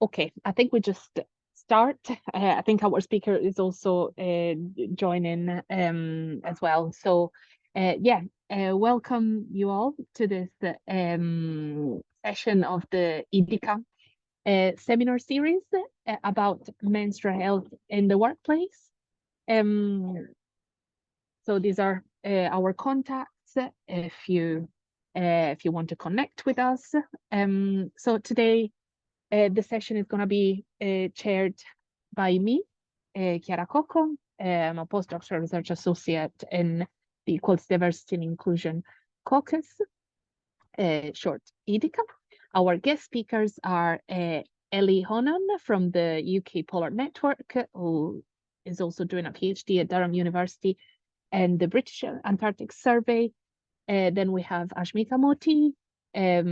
Okay, I think we just start. I think our speaker is also joining as well. So, yeah, welcome you all to this session of the EDICa seminar series about menstrual health in the workplace. So these are our contacts if you want to connect with us. So today. The session is going to be chaired by me, Chiara Cocco. I'm a postdoctoral research associate in the Equality, Diversity and Inclusion Caucus, short EDICa. Our guest speakers are Ellie Honan from the UK Polar Network, who is also doing a PhD at Durham University and the British Antarctic Survey. Then we have Ashmika Motee, a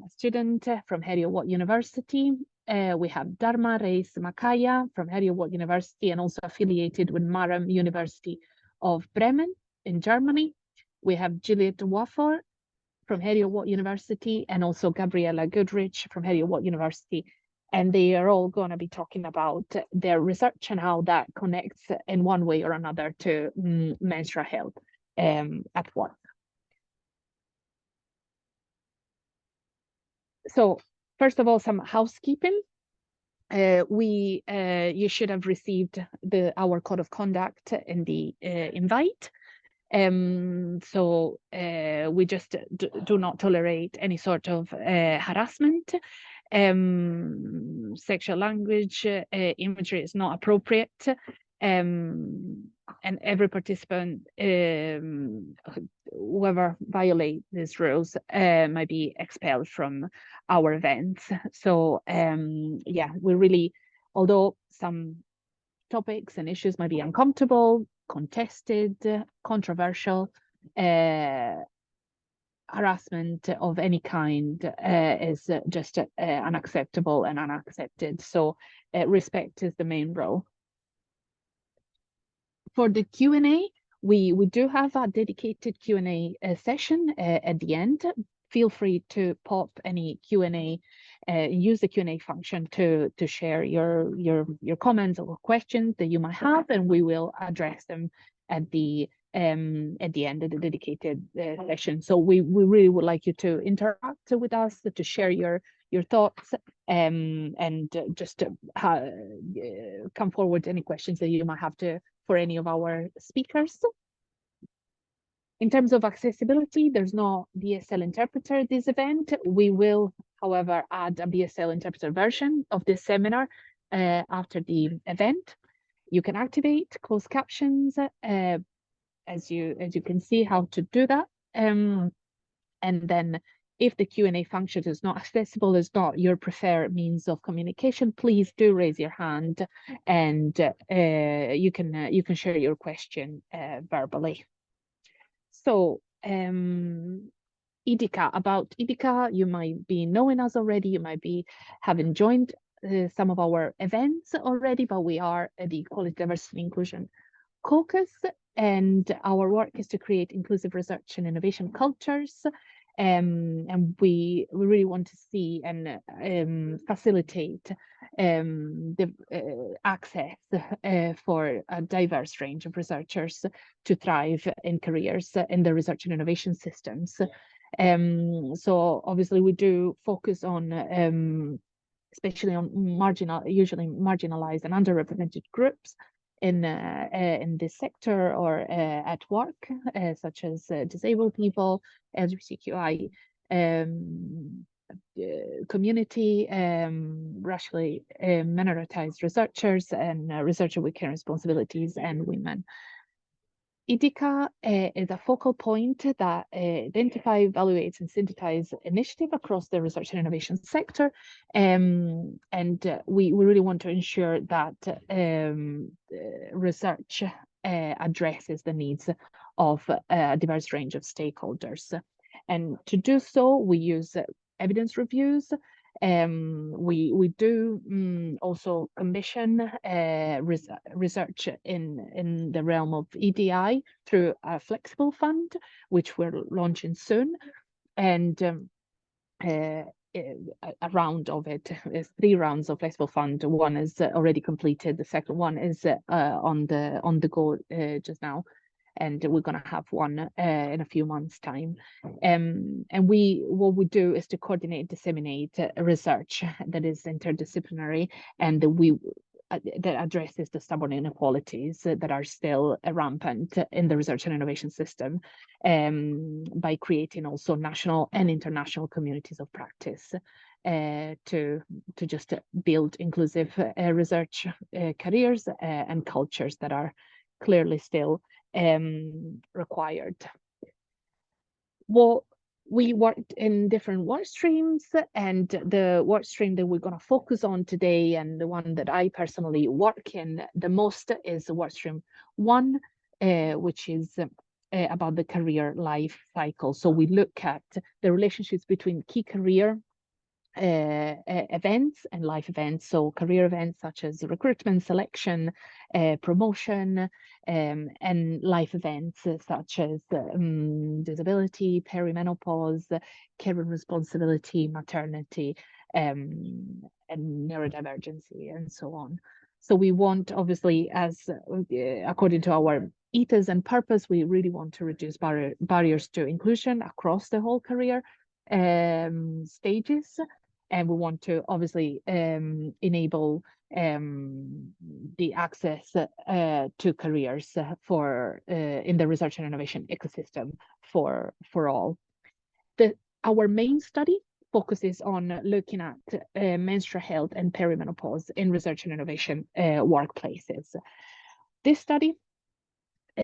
student from Heriot-Watt University. We have Dharma Reyes Macaya from Heriot-Watt University and also affiliated with Marham University of Bremen in Germany. We have Juliet Nwafor from Heriot-Watt University and also Gabriella Goodrich from Heriot-Watt University. And they are all going to be talking about their research and how that connects in one way or another to menstrual health at work. So first of all, some housekeeping. You should have received our code of conduct in the invite. So we just do not tolerate any sort of harassment. Sexual language, imagery is not appropriate. And every participant, whoever violates these rules, might be expelled from our events. So yeah, we really, although some topics and issues might be uncomfortable, contested, controversial, harassment of any kind is just unacceptable and unaccepted. So respect is the main role. For the Q&A, we do have a dedicated Q&A session at the end. Feel free to pop any Q&A, use the Q&A function to share your comments or questions that you might have, and we will address them at the end of the dedicated session. So we really would like you to interact with us, to share your thoughts, and just come forward any questions that you might have for any of our speakers. In terms of accessibility, there's no BSL interpreter at this event. We will, however, add a BSL interpreter version of this seminar after the event. You can activate closed captions as you can see how to do that. And then if the Q&A function is not accessible, is not your preferred means of communication, please do raise your hand, and you can share your question verbally. So EDICa, about EDICa, you might be knowing us already, you might be having joined some of our events already, but we are the Equality, Diversity and Inclusion Caucus, and our work is to create inclusive research and innovation cultures. And we really want to see and facilitate the access for a diverse range of researchers to thrive in careers in the research and innovation systems. So obviously we do focus on especially on usually marginalized and underrepresented groups in this sector or at work, such as disabled people, LGBTQI community, racially minoritized researchers, and researchers with care responsibilities, and women. EDICa is a focal point that identifies, evaluates, and synthesizes initiatives across the research and innovation sector. And we really want to ensure that research addresses the needs of a diverse range of stakeholders. And to do so, we use evidence reviews. We do also commission research in the realm of EDI through a flexible fund, which we're launching soon. And a round of it. It's 3 rounds of Flexible Fund. One is already completed. The second one is on the go just now, and we're going to have one in a few months' time. And what we do is to coordinate, disseminate research that is interdisciplinary, and that addresses the stubborn inequalities that are still rampant in the research and innovation system, by creating also national and international communities of practice to just build inclusive research careers and cultures that are clearly still required. Well, we worked in different work streams, and the work stream that we're going to focus on today, and the one that I personally work in the most, is work stream 1, which is about the career life cycle. So we look at the relationships between key career events and life events. So career events such as recruitment, selection, promotion, and life events such as disability, perimenopause, care and responsibility, maternity, and neurodivergency, and so on. So we want, obviously, as according to our ethos and purpose, we really want to reduce barriers to inclusion across the whole career stages, and we want to obviously enable the access to careers for in the research and innovation ecosystem for all. Our main study focuses on looking at menstrual health and perimenopause in research and innovation workplaces. This study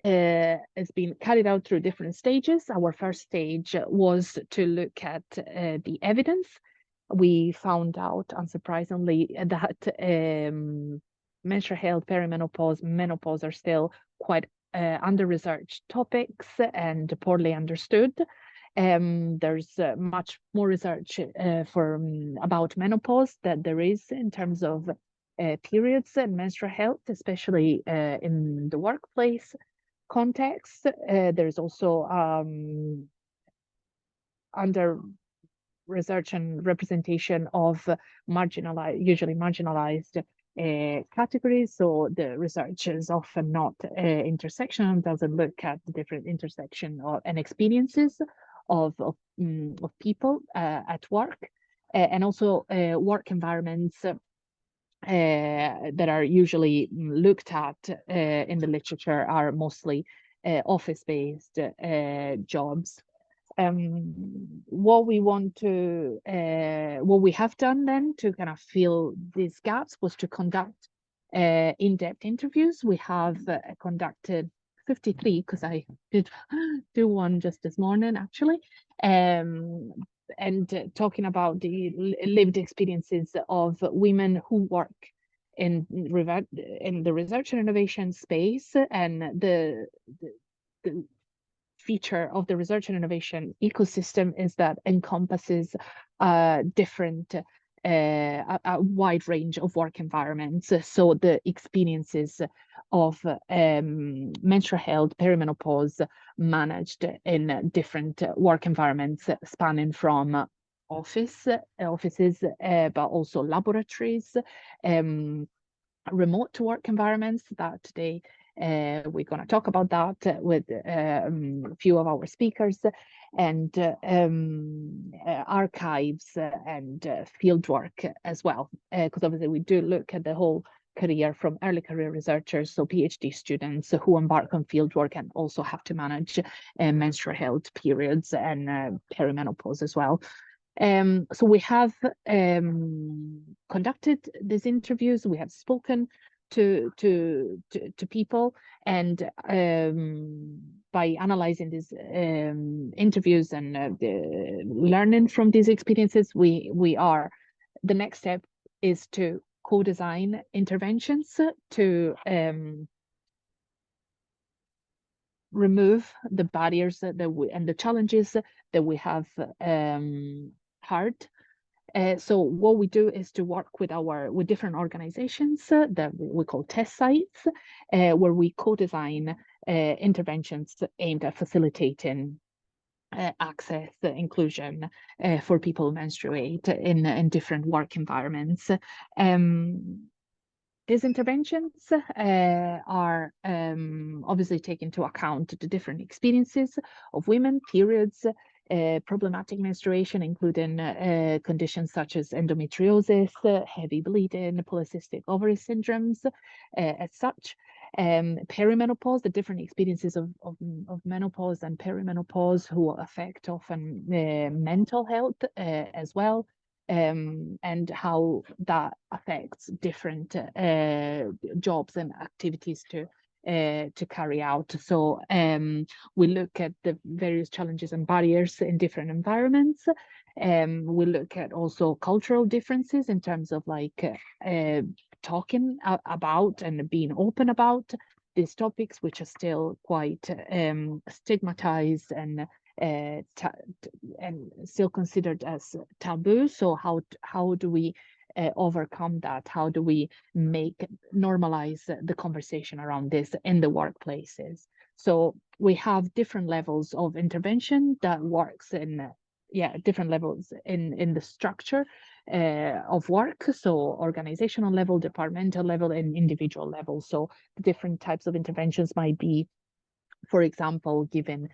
has been carried out through different stages. Our first stage was to look at the evidence. We found out, unsurprisingly, that menstrual health, perimenopause, menopause are still quite under-researched topics and poorly understood. There's much more research about menopause that there is in terms of periods and menstrual health, especially in the workplace context. There's also under research and representation of usually marginalized categories. So the research is often not intersectional, doesn't look at the different intersection and experiences of people at work, and also work environments that are usually looked at in the literature are mostly office-based jobs. What we have done then to kind of fill these gaps was to conduct in-depth interviews. We have conducted 53, because I did do one just this morning, actually, and talking about the lived experiences of women who work in the research and innovation space, and the feature of the research and innovation ecosystem is that encompasses different a wide range of work environments. So the experiences of menstrual health, perimenopause managed in different work environments, spanning from offices, but also laboratories, remote work environments that today we're going to talk about that with a few of our speakers, and archives and fieldwork as well, because obviously we do look at the whole career from early career researchers, so PhD students who embark on fieldwork and also have to manage menstrual health periods and perimenopause as well. So we have conducted these interviews, we have spoken to people, and by analyzing these interviews and learning from these experiences, the next step is to co-design interventions to remove the barriers and the challenges that we have heard. So what we do is to work with different organizations that we call test sites, where we co-design interventions aimed at facilitating access, inclusion for people who menstruate in different work environments. These interventions are obviously take into account the different experiences of women, periods, problematic menstruation, including conditions such as endometriosis, heavy bleeding, polycystic ovary syndromes, as such. Perimenopause, the different experiences of menopause and perimenopause, who affect often mental health as well. And how that affects different jobs and activities to carry out. So we look at the various challenges and barriers in different environments. We look at also cultural differences in terms of like talking about and being open about these topics, which are still quite stigmatized and still considered as taboo. So how do we overcome that? How do we normalize the conversation around this in the workplaces? So we have different levels of intervention that works in different levels in the structure of work. So organizational level, departmental level, and individual level. So the different types of interventions might be, for example, given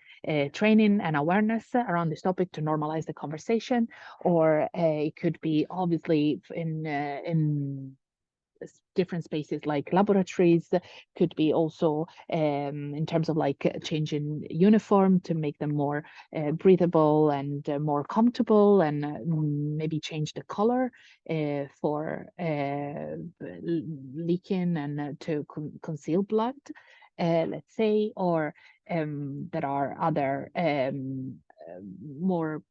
training and awareness around this topic to normalize the conversation, or it could be obviously in different spaces like laboratories, could be also in terms of like changing uniform to make them more breathable and more comfortable, and maybe change the color for leaking and to conceal blood, let's say, or there are other more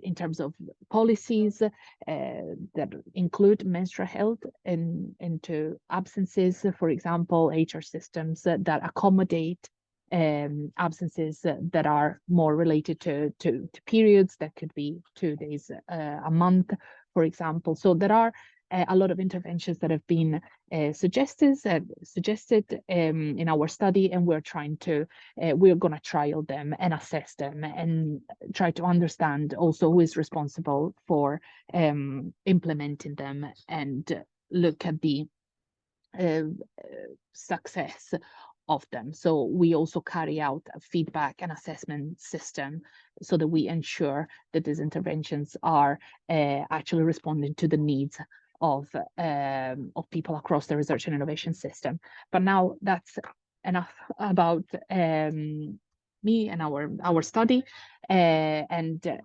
in terms of policies that include menstrual health into absences, for example, HR systems that accommodate absences that are more related to periods, that could be 2 days a month, for example. So there are a lot of interventions that have been suggested in our study, and we're going to trial them and assess them and try to understand also who is responsible for implementing them, and look at the success of them. So we also carry out a feedback and assessment system so that we ensure that these interventions are actually responding to the needs of people across the research and innovation system. But now that's enough about me and our study, and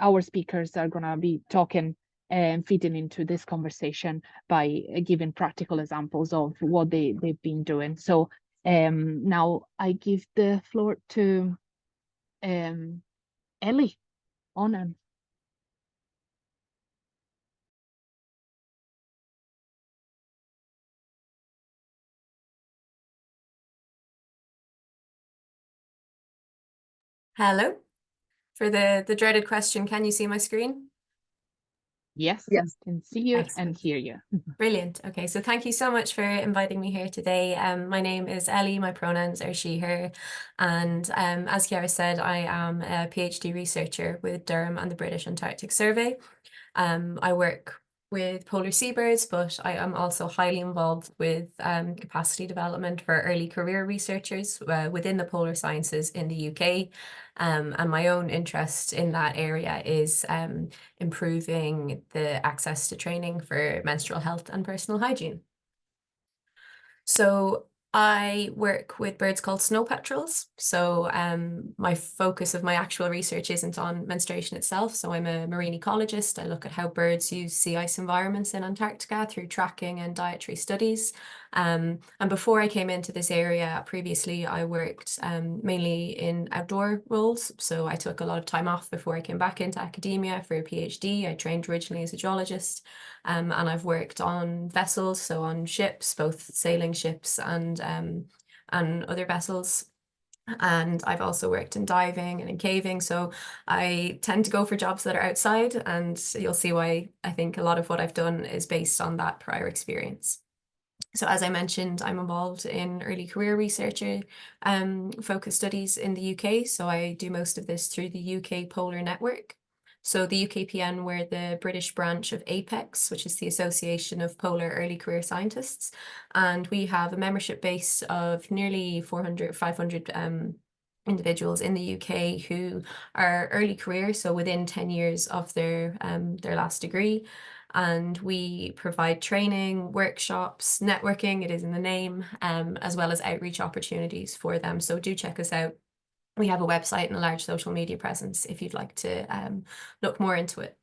our speakers are going to be talking and feeding into this conversation by giving practical examples of what they've been doing. So now I give the floor to Ellie Honan. Hello. For the dreaded question, can you see my screen? Yes, yes. I can see you Excellent. and hear you. Brilliant. Okay, so thank you so much for inviting me here today. My name is Ellie, my pronouns are she, her, and as Chiara said, I am a PhD researcher with Durham and the British Antarctic Survey. I work with polar seabirds, but I am also highly involved with capacity development for early career researchers within the polar sciences in the UK. And my own interest in that area is improving the access to training for menstrual health and personal hygiene. So I work with birds called snow petrels. So my focus of my actual research isn't on menstruation itself. So I'm a marine ecologist. I look at how birds use sea ice environments in Antarctica through tracking and dietary studies. And before I came into this area, previously I worked mainly in outdoor roles. So I took a lot of time off before I came back into academia for a PhD. I trained originally as a geologist. And I've worked on vessels, so on ships, both sailing ships and other vessels. And I've also worked in diving and in caving. So I tend to go for jobs that are outside, and you'll see why I think a lot of what I've done is based on that prior experience. So as I mentioned, I'm involved in early career researcher focused studies in the UK. So I do most of this through the UK Polar Network. So the UKPN, we're the British branch of APEX, which is the Association of Polar Early Career Scientists. And we have a membership base of nearly 400, 500 individuals in the UK who are early career, so within 10 years of their last degree. And we provide training, workshops, networking, it is in the name, as well as outreach opportunities for them. So do check us out. We have a website and a large social media presence if you'd like to look more into it.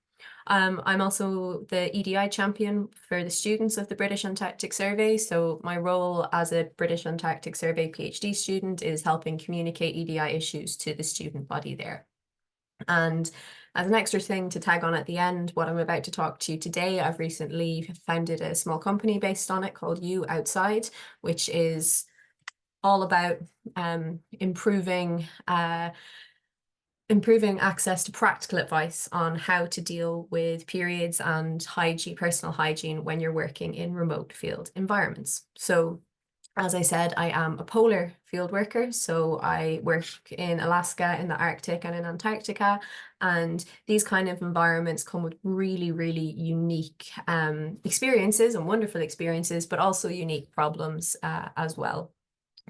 I'm also the EDI champion for the students of the British Antarctic Survey. So my role as a British Antarctic Survey PhD student is helping communicate EDI issues to the student body there. And as an extra thing to tag on at the end, what I'm about to talk to you today, I've recently founded a small company based on it called You Outside, which is all about improving access to practical advice on how to deal with periods and hygiene, personal hygiene when you're working in remote field environments. So as I said, I am a polar field worker, so I work in Alaska, in the Arctic, and in Antarctica. And these kind of environments come with really, really unique experiences and wonderful experiences, but also unique problems as well.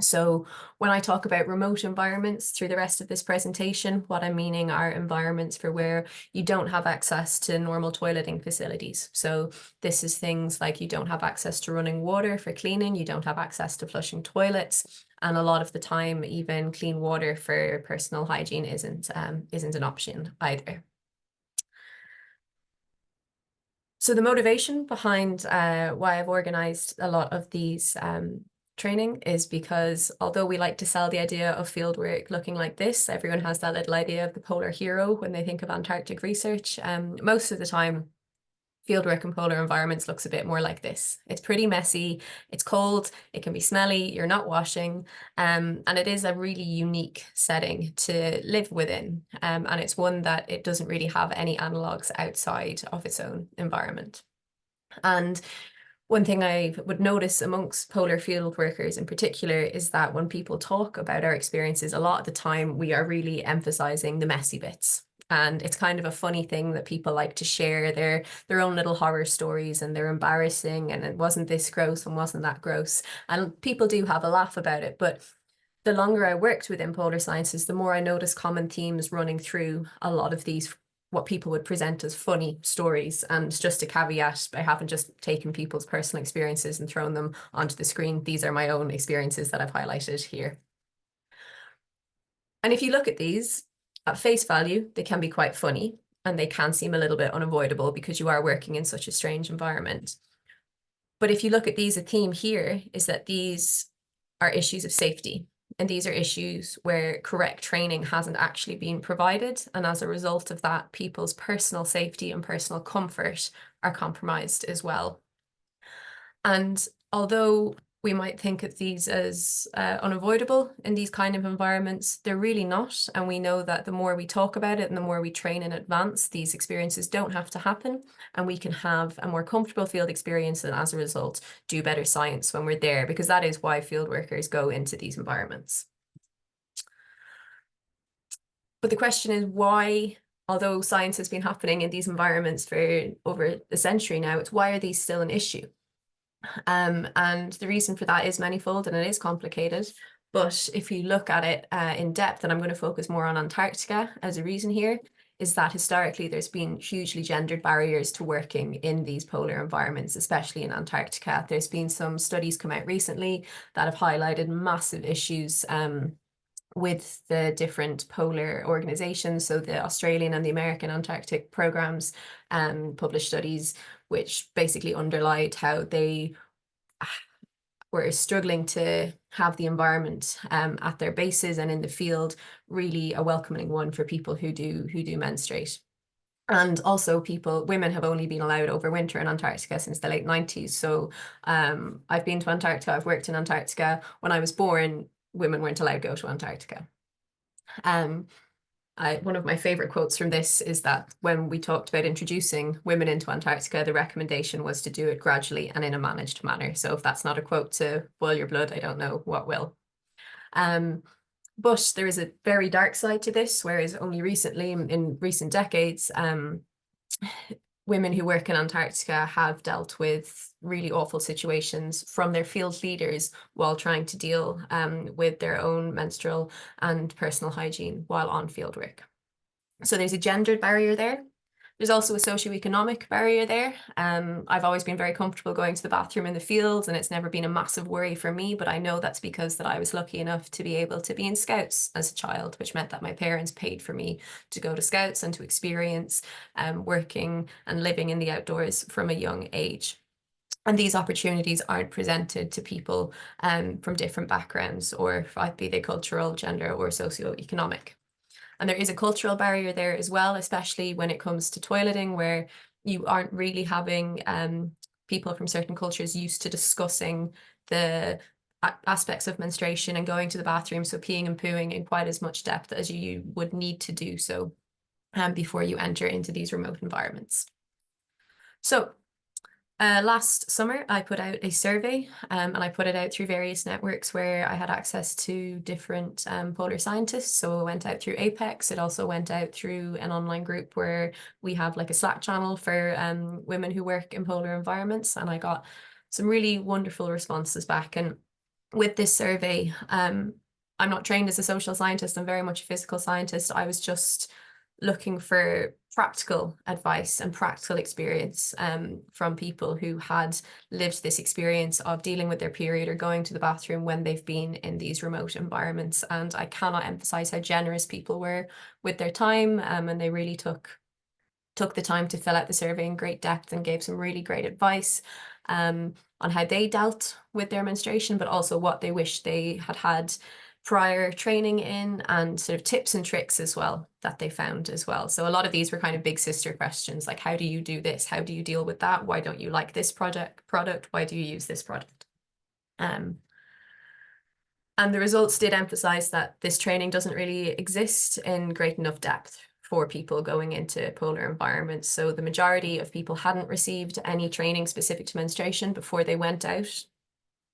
So when I talk about remote environments through the rest of this presentation, what I'm meaning are environments for where you don't have access to normal toileting facilities. So this is things like you don't have access to running water for cleaning, you don't have access to flushing toilets, and a lot of the time even clean water for personal hygiene isn't an option either. So the motivation behind why I've organized a lot of these training is because although we like to sell the idea of fieldwork looking like this, everyone has that little idea of the polar hero when they think of Antarctic research. Most of the time, fieldwork in polar environments looks a bit more like this. It's pretty messy, it's cold, it can be smelly, you're not washing, and it is a really unique setting to live within. And it's one that it doesn't really have any analogues outside of its own environment. And one thing I would notice amongst polar field workers in particular is that when people talk about our experiences, a lot of the time we are really emphasizing the messy bits. And it's kind of a funny thing that people like to share their own little horror stories, and they're embarrassing, and it wasn't this gross and wasn't that gross. And people do have a laugh about it, but the longer I worked within polar sciences, the more I noticed common themes running through a lot of these what people would present as funny stories. And just a caveat, I haven't just taken people's personal experiences and thrown them onto the screen. These are my own experiences that I've highlighted here. And if you look at these at face value, they can be quite funny, and they can seem a little bit unavoidable because you are working in such a strange environment. But if you look at these, a theme here is that these are issues of safety. And these are issues where correct training hasn't actually been provided. And as a result of that, people's personal safety and personal comfort are compromised as well. And although we might think of these as unavoidable in these kind of environments, they're really not. And we know that the more we talk about it and the more we train in advance, these experiences don't have to happen. And we can have a more comfortable field experience, and as a result, do better science when we're there, because that is why field workers go into these environments. But the question is why, although science has been happening in these environments for over a century now, it's why are these still an issue? And the reason for that is manifold, and it is complicated. But if you look at it in depth, and I'm going to focus more on Antarctica as a reason here, is that historically there's been hugely gendered barriers to working in these polar environments, especially in Antarctica. There's been some studies come out recently that have highlighted massive issues with the different polar organizations. So the Australian and the American Antarctic programs published studies which basically underlined how they were struggling to have the environment at their bases and in the field really a welcoming one for people who do menstruate. And also women have only been allowed overwinter in Antarctica since the late 90s. So I've been to Antarctica, I've worked in Antarctica. When I was born, women weren't allowed to go to Antarctica. One of my favorite quotes from this is that when we talked about introducing women into Antarctica, the recommendation was to do it gradually and in a managed manner. So if that's not a quote to boil your blood, I don't know what will. But there is a very dark side to this, whereas only recently, in recent decades, women who work in Antarctica have dealt with really awful situations from their field leaders while trying to deal with their own menstrual and personal hygiene while on field work. So there's a gendered barrier there. There's also a socioeconomic barrier there. I've always been very comfortable going to the bathroom in the fields, and it's never been a massive worry for me, but I know that's because that I was lucky enough to be able to be in Scouts as a child, which meant that my parents paid for me to go to Scouts and to experience working and living in the outdoors from a young age. And these opportunities aren't presented to people from different backgrounds, or be they cultural, gender, or socioeconomic. And there is a cultural barrier there as well, especially when it comes to toileting, where you aren't really having people from certain cultures used to discussing the aspects of menstruation and going to the bathroom, so peeing and pooing in quite as much depth as you would need to do so before you enter into these remote environments. So last summer, I put out a survey and I put it out through various networks where I had access to different polar scientists. So it went out through Apex. It also went out through an online group where we have like a Slack channel for women who work in polar environments. And I got some really wonderful responses back. And with this survey, I'm not trained as a social scientist. I'm very much a physical scientist. I was just looking for practical advice and practical experience from people who had lived this experience of dealing with their period or going to the bathroom when they've been in these remote environments. And I cannot emphasize how generous people were with their time, and they really took the time to fill out the survey in great depth and gave some really great advice on how they dealt with their menstruation, but also what they wish they had had prior training in, and sort of tips and tricks as well that they found as well. So a lot of these were kind of big sister questions, like how do you do this? How do you deal with that? Why don't you like this product? Why do you use this product? And the results did emphasize that this training doesn't really exist in great enough depth for people going into polar environments. So the majority of people hadn't received any training specific to menstruation before they went out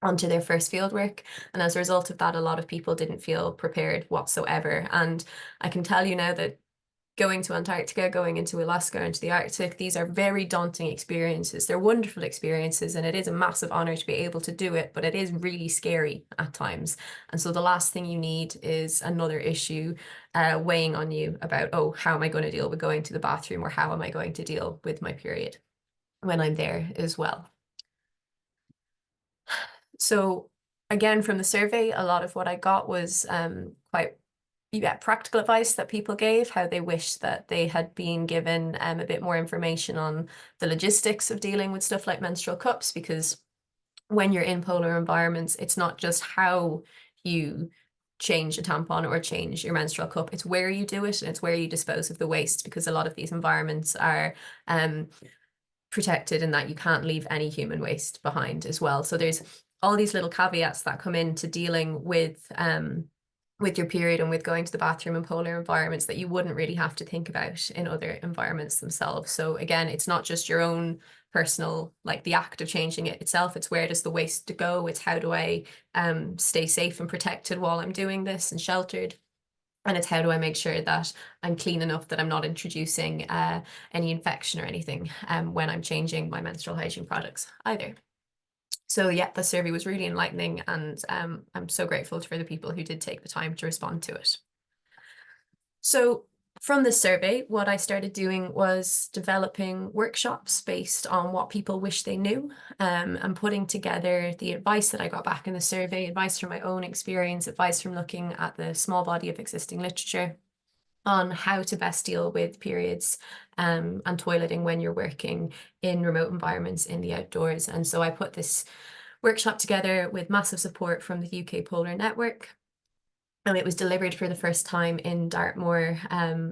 onto their first fieldwork. And as a result of that, a lot of people didn't feel prepared whatsoever. And I can tell you now that going to Antarctica, going into Alaska, into the Arctic, these are very daunting experiences. They're wonderful experiences, and it is a massive honor to be able to do it, but it is really scary at times. And so the last thing you need is another issue weighing on you about, oh, how am I going to deal with going to the bathroom, or how am I going to deal with my period when I'm there as well. So again, from the survey, a lot of what I got was quite practical advice that people gave, how they wish that they had been given a bit more information on the logistics of dealing with stuff like menstrual cups, because when you're in polar environments, it's not just how you change a tampon or change your menstrual cup, it's where you do it and it's where you dispose of the waste, because a lot of these environments are protected in that you can't leave any human waste behind as well. So there's all these little caveats that come into dealing with your period and with going to the bathroom in polar environments that you wouldn't really have to think about in other environments themselves. So again, it's not just your own personal, like the act of changing it itself, it's where does the waste go, it's how do I stay safe and protected while I'm doing this and sheltered. And it's how do I make sure that I'm clean enough that I'm not introducing any infection or anything when I'm changing my menstrual hygiene products either. So yeah, the survey was really enlightening, and I'm so grateful for the people who did take the time to respond to it. So from this survey, what I started doing was developing workshops based on what people wish they knew, and putting together the advice that I got back in the survey, advice from my own experience, advice from looking at the small body of existing literature on how to best deal with periods and toileting when you're working in remote environments in the outdoors. And so I put this workshop together with massive support from the UK Polar Network. And it was delivered for the first time in Dartmoor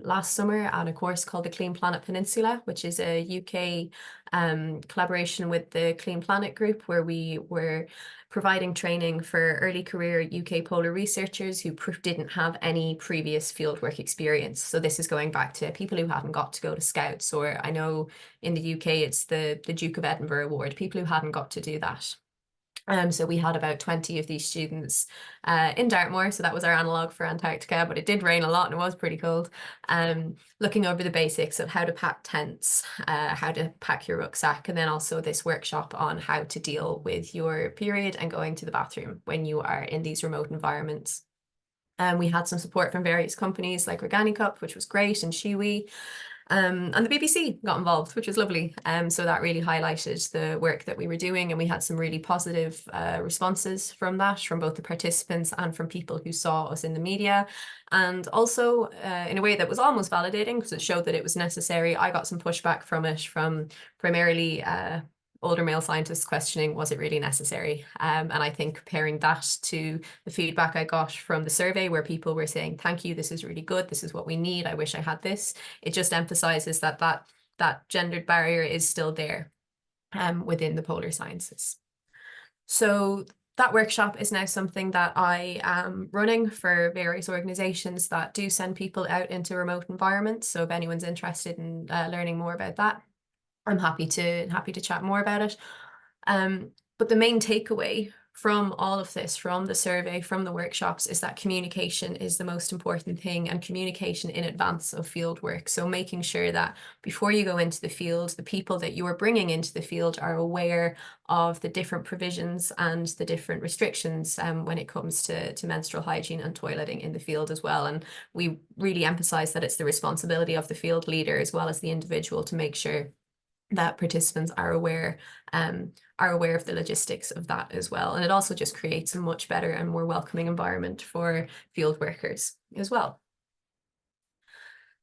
last summer on a course called the Clean Planet Peninsula, which is a UK collaboration with the Clean Planet Group, where we were providing training for early career UK polar researchers who didn't have any previous fieldwork experience. So this is going back to people who hadn't got to go to Scouts, or I know in the UK it's the Duke of Edinburgh Award, people who hadn't got to do that. So we had about 20 of these students in Dartmoor, so that was our analogue for Antarctica, but it did rain a lot and it was pretty cold. Looking over the basics of how to pack tents, how to pack your rucksack, and then also this workshop on how to deal with your period and going to the bathroom when you are in these remote environments. We had some support from various companies like EDICa, which was great, and Shiwi. And the BBC got involved, which was lovely. So that really highlighted the work that we were doing, and we had some really positive responses from that, from both the participants and from people who saw us in the media. And also in a way that was almost validating, because it showed that it was necessary. I got some pushback from it, from primarily older male scientists questioning, was it really necessary? And I think comparing that to the feedback I got from the survey, where people were saying, thank you, this is really good, this is what we need, I wish I had this, it just emphasizes that gendered barrier is still there within the polar sciences. So that workshop is now something that I am running for various organizations that do send people out into remote environments. So if anyone's interested in learning more about that, I'm happy to chat more about it. But the main takeaway from all of this, from the survey, from the workshops, is that communication is the most important thing, and communication in advance of field work. So making sure that before you go into the field, the people that you are bringing into the field are aware of the different provisions and the different restrictions when it comes to menstrual hygiene and toileting in the field as well. And we really emphasize that it's the responsibility of the field leader as well as the individual to make sure that participants are aware of the logistics of that as well. And it also just creates a much better and more welcoming environment for field workers as well.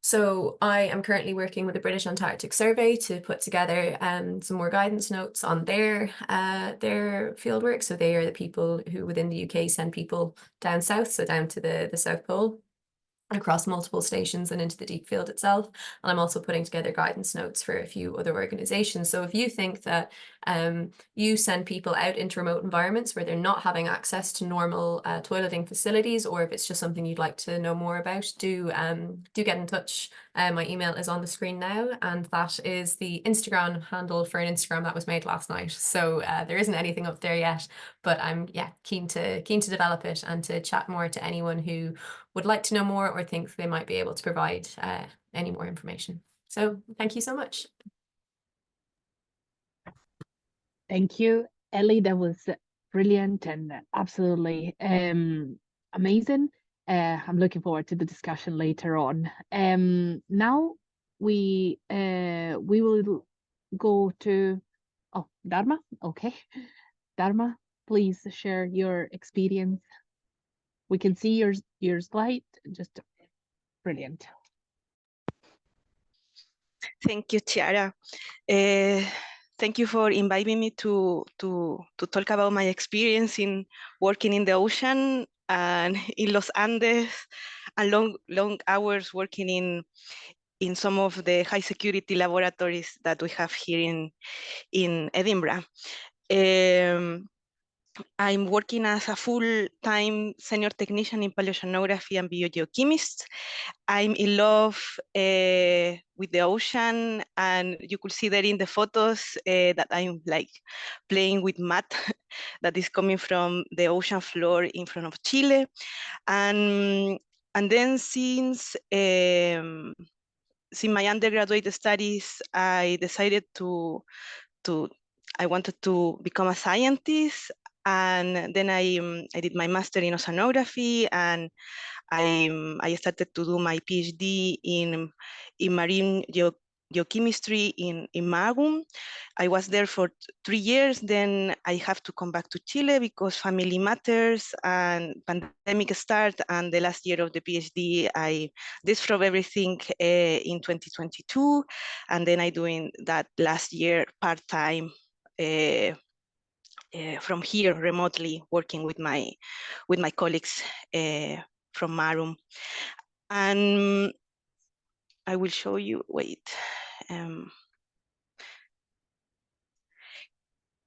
So I am currently working with the British Antarctic Survey to put together some more guidance notes on their fieldwork. So they are the people who within the UK send people down south, so down to the South Pole, across multiple stations and into the deep field itself. And I'm also putting together guidance notes for a few other organizations. So if you think that you send people out into remote environments where they're not having access to normal toileting facilities, or if it's just something you'd like to know more about, do get in touch. My email is on the screen now, and that is the Instagram handle for an Instagram that was made last night. So there isn't anything up there yet, but I'm keen to develop it and to chat more to anyone who would like to know more or think they might be able to provide any more information. So thank you so much. Thank you, Ellie. That was brilliant and absolutely amazing. I'm looking forward to the discussion later on. Now we will go to Dharma. Okay, Dharma, please share your experience. We can see your slide. Just brilliant. Thank you, Chiara. Thank you for inviting me to talk about my experience in working in the ocean and in Los Andes, and long hours working in some of the high security laboratories that we have here in Edinburgh. I'm working as a full-time senior technician in paleoceanography and biogeochemist. I'm in love with the ocean, and you could see there in the photos that I'm like playing with mud that is coming from the ocean floor in front of Chile. And then since my undergraduate studies, I decided I wanted to become a scientist. And then I did my master in oceanography, and I started to do my PhD in marine geochemistry in Magum. I was there for 3 years. Then I have to come back to Chile because family matters and pandemic start. And the last year of the PhD, I disrobed everything in 2022. And then I doing that last year part-time from here remotely, working with my colleagues Marum. And I will show you, wait.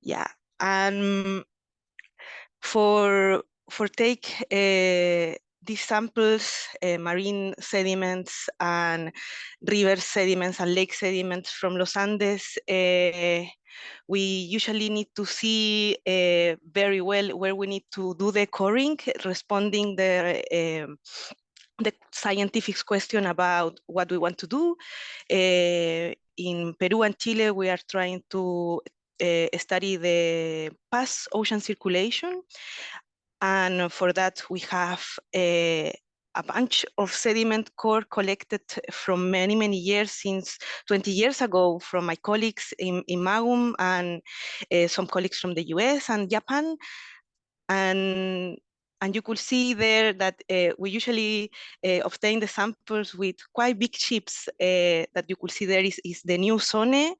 Yeah, and for take these samples, marine sediments and river sediments and lake sediments from Los Andes, we usually need to see very well where we need to do the coring, responding the scientific question about what we want to do. In Peru and Chile, we are trying to study the past ocean circulation. And for that, we have a bunch of sediment core collected from many, many years, since 20 years ago, from my colleagues in Magum and some colleagues from the US and Japan. And you could see there that we usually obtain the samples with quite big ships. That you could see there is the new Sone.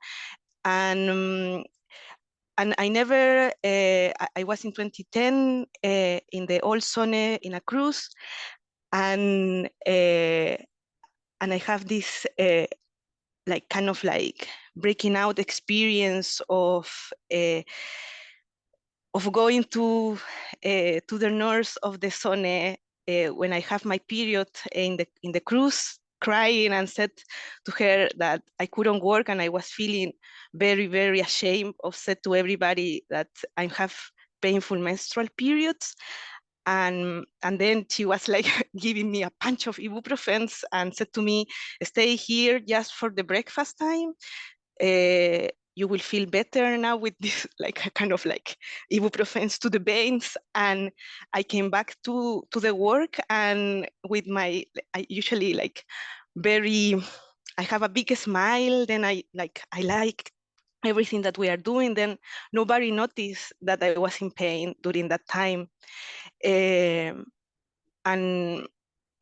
And I never, I was in 2010 in the old Sone in a cruise, and I have this like kind of like breaking out experience of going to the north of the Sone when I have my period in the cruise, crying, and said to her that I couldn't work and I was feeling very, very ashamed of, said to everybody that I have painful menstrual periods. And then she was like giving me a bunch of ibuprofen and said to me, stay here just for the breakfast time. You will feel better now with this, like a kind of like ibuprofen to the veins. And I came back to the work, and with my, I usually like I have a big smile. Then I like everything that we are doing. Then nobody noticed that I was in pain during that time. And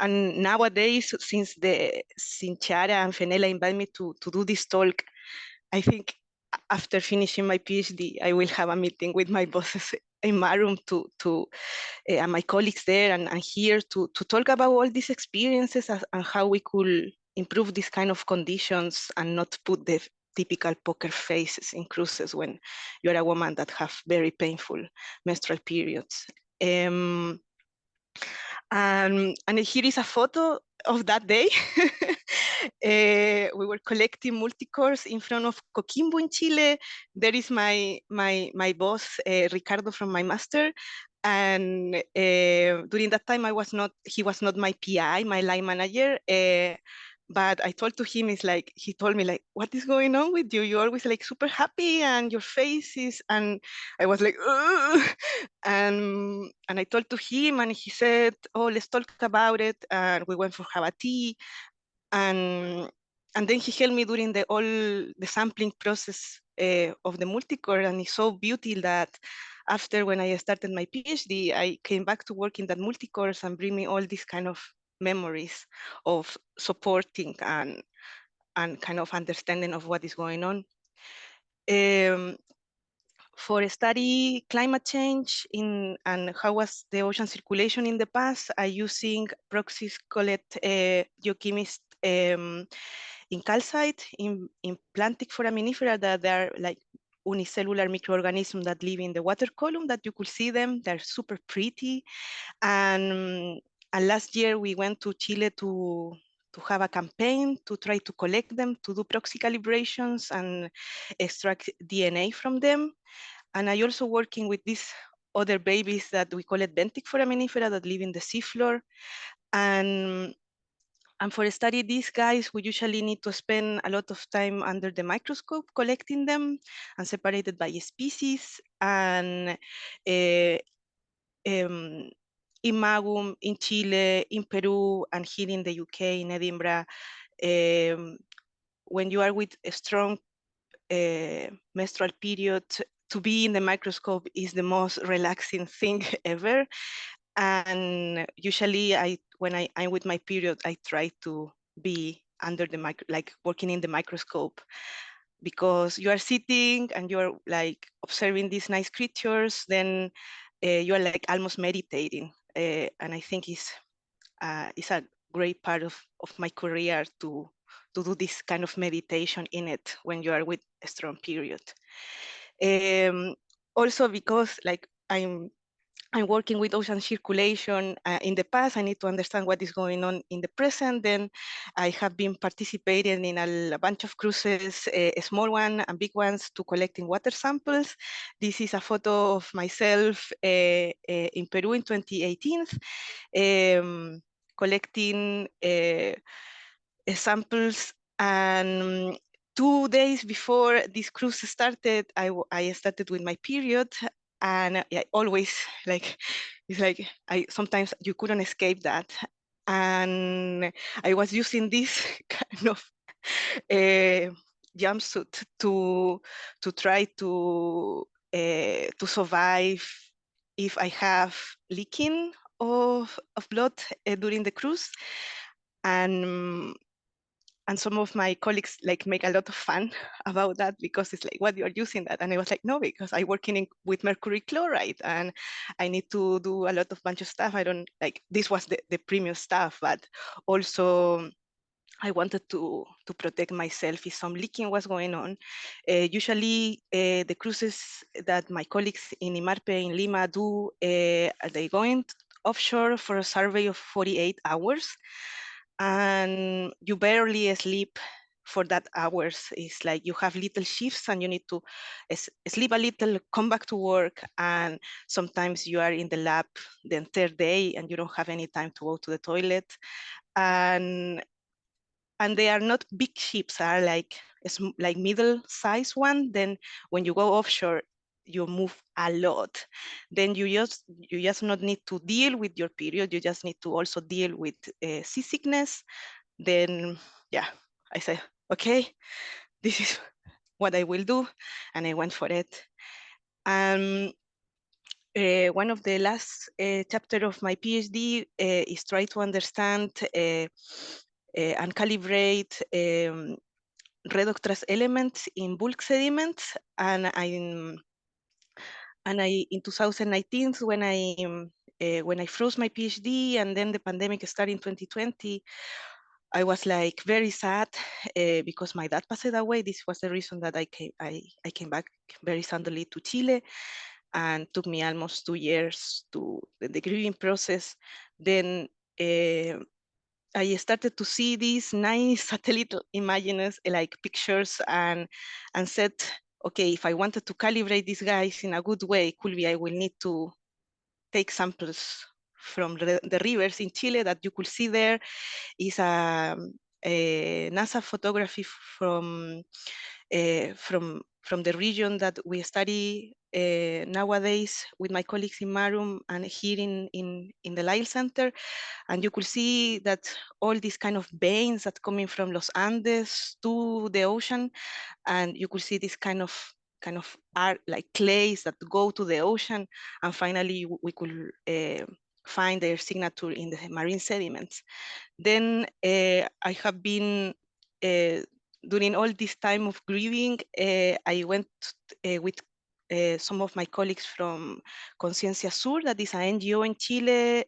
nowadays, since Chiara and Fenella invited me to do this talk, I think after finishing my PhD, I will have a meeting with my bosses in Marum and my colleagues there and here to talk about all these experiences and how we could improve these kind of conditions and not put the typical poker faces in cruises when you're a woman that have very painful menstrual periods. And here is a photo of that day. We were collecting multicores in front of Coquimbo in Chile. There is my boss, Ricardo, from my master. And during that time, he was not my PI, my line manager. But I told to him, he told me like, what is going on with you? You're always like super happy and your face is, and I was like, ugh. And I told to him and he said, oh, let's talk about it. And we went for have a tea. And then he helped me during the sampling process of the multicore. And it's so beautiful that after, when I started my PhD, I came back to work in that multicourse and bring me all these kind of memories of supporting and kind of understanding of what is going on. For study climate change and how was the ocean circulation in the past, I using proxies called geochemist in calcite, in plantic foraminifera, that are like unicellular microorganisms that live in the water column, that you could see them. They're super pretty. And last year we went to Chile to have a campaign to try to collect them, to do proxy calibrations and extract DNA from them. And I also working with these other babies that we call it benthic foraminifera that live in the seafloor. And for study these guys, we usually need to spend a lot of time under the microscope collecting them and separated by species. And in Magum, in Chile, in Peru, and here in the UK, in Edinburgh, when you are with a strong menstrual period, to be in the microscope is the most relaxing thing ever. And usually when I'm with my period, I try to be under the like working in the microscope, because you are sitting and you're like observing these nice creatures, then you are like almost meditating. And I think it's a great part of my career to do this kind of meditation in it when you are with a strong period. Also because like I'm working with ocean circulation in the past, I need to understand what is going on in the present. Then I have been participating in a bunch of cruises, small ones and big ones, to collecting water samples. This is a photo of myself in Peru in 2018, collecting samples. And 2 days before this cruise started, I started with my period, and I always like, it's like sometimes you couldn't escape that. And I was using this kind of jumpsuit to try to survive if I have leaking of blood during the cruise. And some of my colleagues like make a lot of fun about that, because it's like, what, you're using that? And I was like, no, because I working with mercury chloride and I need to do a lot of bunch of stuff. I don't like, this was the premium stuff, but also I wanted to protect myself if some leaking was going on. Usually the cruises that my colleagues in Imarpe in Lima do, they going offshore for a survey of 48 hours. And you barely sleep for that hours. It's like you have little shifts and you need to sleep a little, come back to work, and sometimes you are in the lab the entire day and you don't have any time to go to the toilet. And they are not big ships, are like middle-sized one. Then when you go offshore, you move a lot. Then you just not need to deal with your period, you just need to also deal with seasickness. Then yeah, I said, okay, this is what I will do, and I went for it. One of the last chapter of my PhD is try to understand and calibrate redox trace elements in bulk sediments. And in 2019, when I froze my PhD, and then the pandemic started in 2020, I was like very sad because my dad passed away. This was the reason that I came back very suddenly to Chile, and took me almost 2 years to the grieving process. Then I started to see these nice satellite images, like pictures, and said, okay, if I wanted to calibrate these guys in a good way, could be I will need to take samples from the rivers in Chile that you could see there. Is a NASA photography from the region that we study nowadays with my colleagues in Marum and here in the Lyell Centre. And you could see that all these kind of veins that coming from Los Andes to the ocean, and you could see this kind of art, like clays that go to the ocean, and finally we could find their signature in the marine sediments. Then I have been, during all this time of grieving, I went with some of my colleagues from Conciencia Sur, that is an NGO in Chile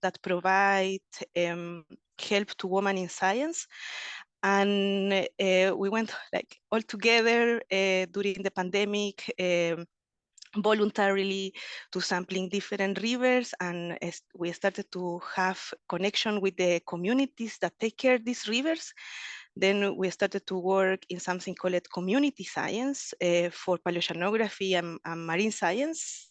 that provide help to women in science. And we went like all together during the pandemic, voluntarily, to sampling different rivers, and we started to have connection with the communities that take care of these rivers. Then we started to work in something called community science for paleoceanography and marine science.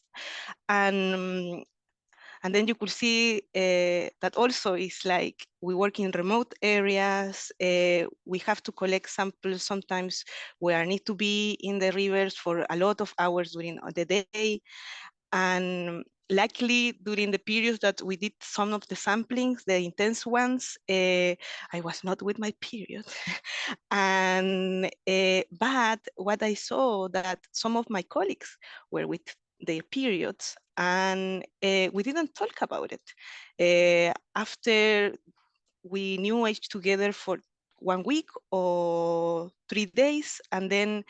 And then you could see that also is like we work in remote areas. We have to collect samples sometimes where I need to be in the rivers for a lot of hours during the day. And luckily, during the periods that we did some of the samplings, the intense ones, I was not with my period. And but what I saw, that some of my colleagues were with their periods, and we didn't talk about it. After we knew each together for 1 week or 3 days, and then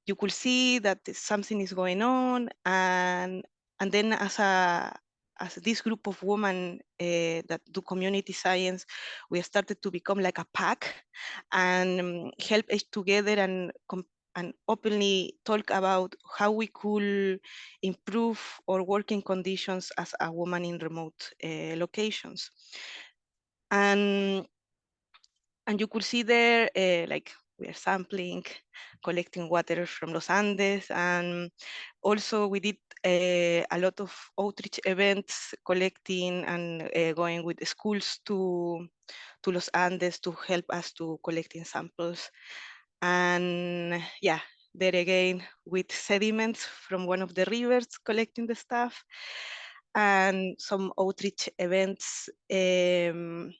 you could see that something is going on, and then as a as this group of women that do community science, we started to become like a pack and help each together and openly talk about how we could improve our working conditions as a woman in remote locations. And you could see there, like we are sampling, collecting water from Los Andes, and also we did a lot of outreach events, collecting and going with schools to Los Andes to help us to collecting samples. And yeah, there again with sediments from one of the rivers, collecting the stuff, and some outreach events. Then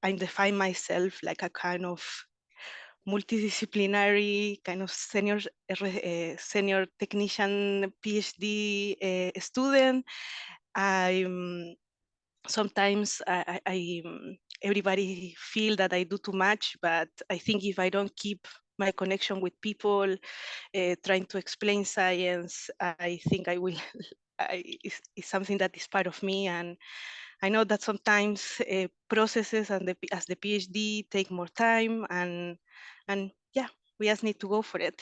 I define myself like a kind of multidisciplinary kind of senior technician PhD student. Sometimes everybody feel that I do too much, but I think if I don't keep my connection with people, trying to explain science, I think I will. It's something that is part of me, and I know that sometimes processes and as the PhD take more time, and yeah, we just need to go for it.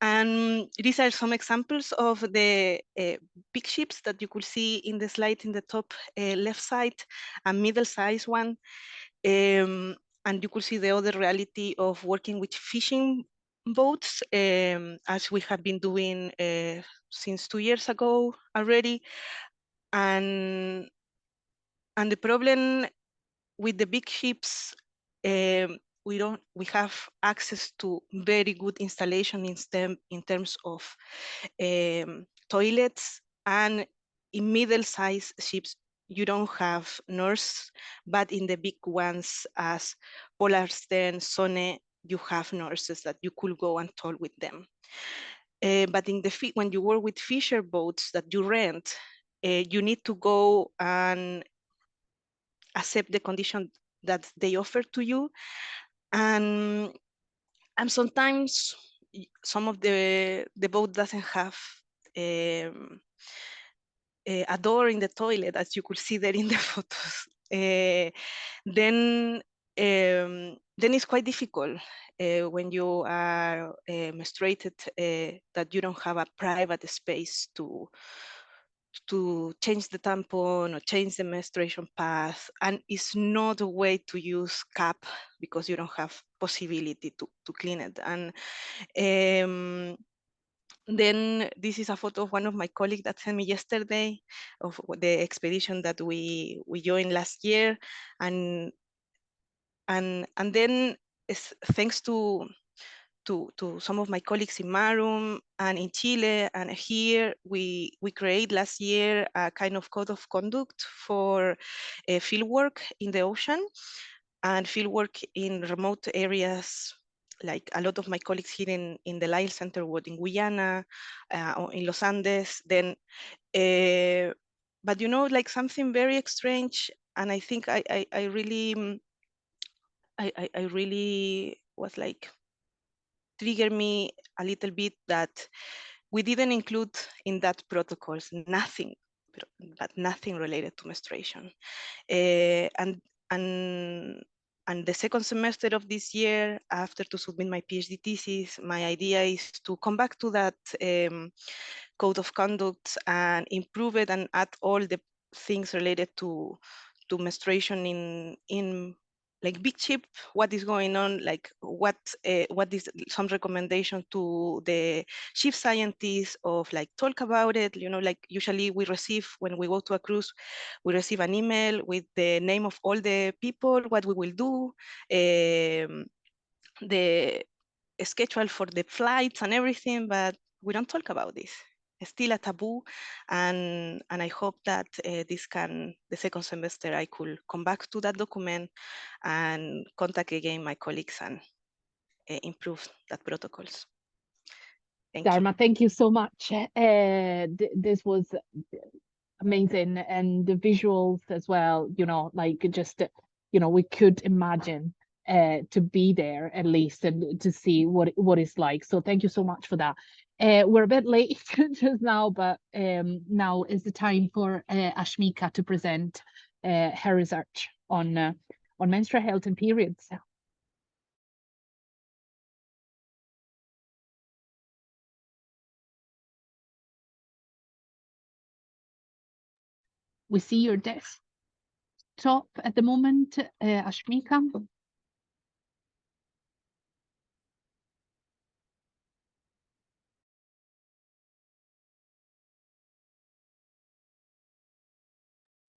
And these are some examples of the big ships that you could see in the slide in the top left side, a middle-sized one. And you could see the other reality of working with fishing boats, as we have been doing since 2 years ago already. And the problem with the big ships, we have access to very good installation in terms of toilets, and in middle-sized ships you don't have nurse, but in the big ones as Polarstern, Sone, you have nurses that you could go and talk with them. But in the when you work with fisher boats that you rent, you need to go and accept the condition that they offer to you, and sometimes some of the boat doesn't have a door in the toilet, as you could see there in the photos. Then it's quite difficult when you are menstruated, that you don't have a private space to change the tampon or change the menstruation path, and it's not a way to use cap because you don't have possibility to clean it. And then this is a photo of one of my colleagues that sent me yesterday of the expedition that we joined last year, and then it's thanks to some of my colleagues in Marum and in Chile and here, we created last year a kind of code of conduct for fieldwork in the ocean and fieldwork in remote areas. Like a lot of my colleagues here in the Lyell Centre work in Guyana or in Los Andes. Then, but you know, like something very strange, and I think I really was like trigger me a little bit that we didn't include in that protocols nothing, but nothing related to menstruation. And the second semester of this year, after to submit my PhD thesis, my idea is to come back to that code of conduct and improve it and add all the things related to menstruation in like big ship, what is going on, like what is some recommendation to the chief scientists of like talk about it, you know, like usually we receive when we go to a cruise, we receive an email with the name of all the people, what we will do, the schedule for the flights and everything, but we don't talk about this. It's still a taboo, and I hope that the second semester I could come back to that document and contact again my colleagues and improve that protocols. Thank Dharma, you. thank you so much. This was amazing, and the visuals as well, you know, like just, you know, we could imagine to be there at least and to see what it's like. So thank you so much for that. We're a bit late just now, but now is the time for Ashmika to present her research on menstrual health and periods. We see your desktop at the moment, Ashmika.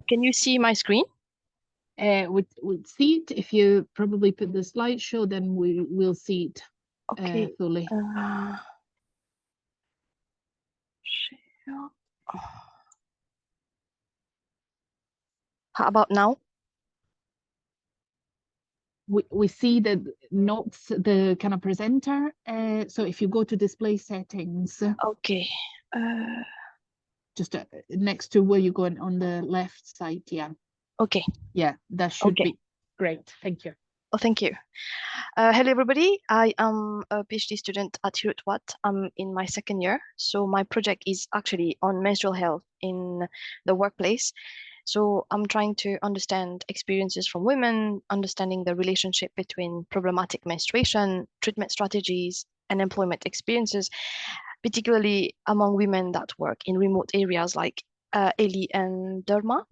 Can you see my screen? We'd see it. If you probably put the slideshow, then we'll see it fully. Share. How about now? We see the notes, the kind of presenter. So if you go to display settings, Okay. just next to where you're going on the left side, yeah. Okay. Yeah, that should be great. Thank you. Oh, thank you. Hello, everybody. I am a PhD student at Wat. I'm in my second year. So my project is actually on menstrual health in the workplace. So I'm trying to understand experiences from women, understanding the relationship between problematic menstruation, treatment strategies, and employment experiences, particularly among women that work in remote areas like Ellie and Dharma.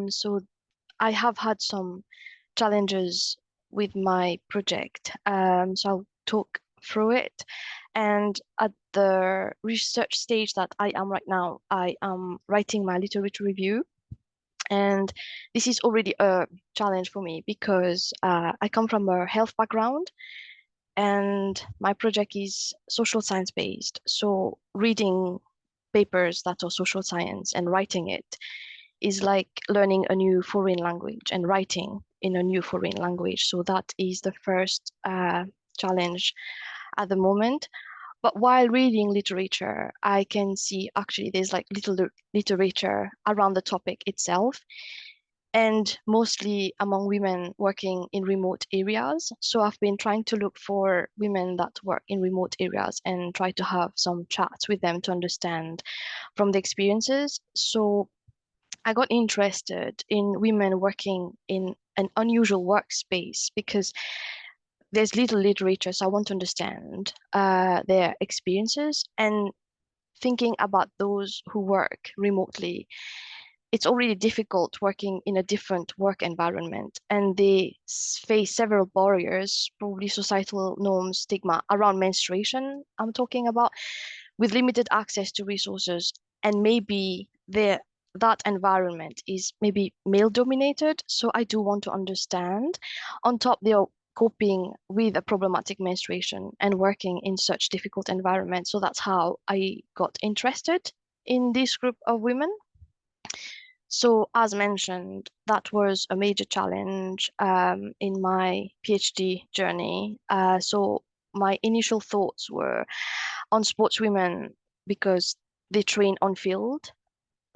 So I have had some challenges with my project. So I'll talk through it. And at the research stage that I am right now, I am writing my literature review. And this is already a challenge for me because I come from a health background and my project is social science based. So reading papers that are social science and writing it is like learning a new foreign language and writing in a new foreign language. So that is the first challenge at the moment. But while reading literature, I can see actually there's like little literature around the topic itself, and mostly among women working in remote areas. So I've been trying to look for women that work in remote areas and try to have some chats with them to understand from the experiences. So I got interested in women working in an unusual workspace because there's little literature, so I want to understand their experiences. And thinking about those who work remotely, it's already difficult working in a different work environment, and they face several barriers, probably societal norms, stigma around menstruation I'm talking about, with limited access to resources, and maybe that environment is maybe male dominated. So I do want to understand. On top, they are coping with a problematic menstruation and working in such difficult environments. So that's how I got interested in this group of women. So as mentioned, that was a major challenge in my PhD journey. So my initial thoughts were on sportswomen because they train on field.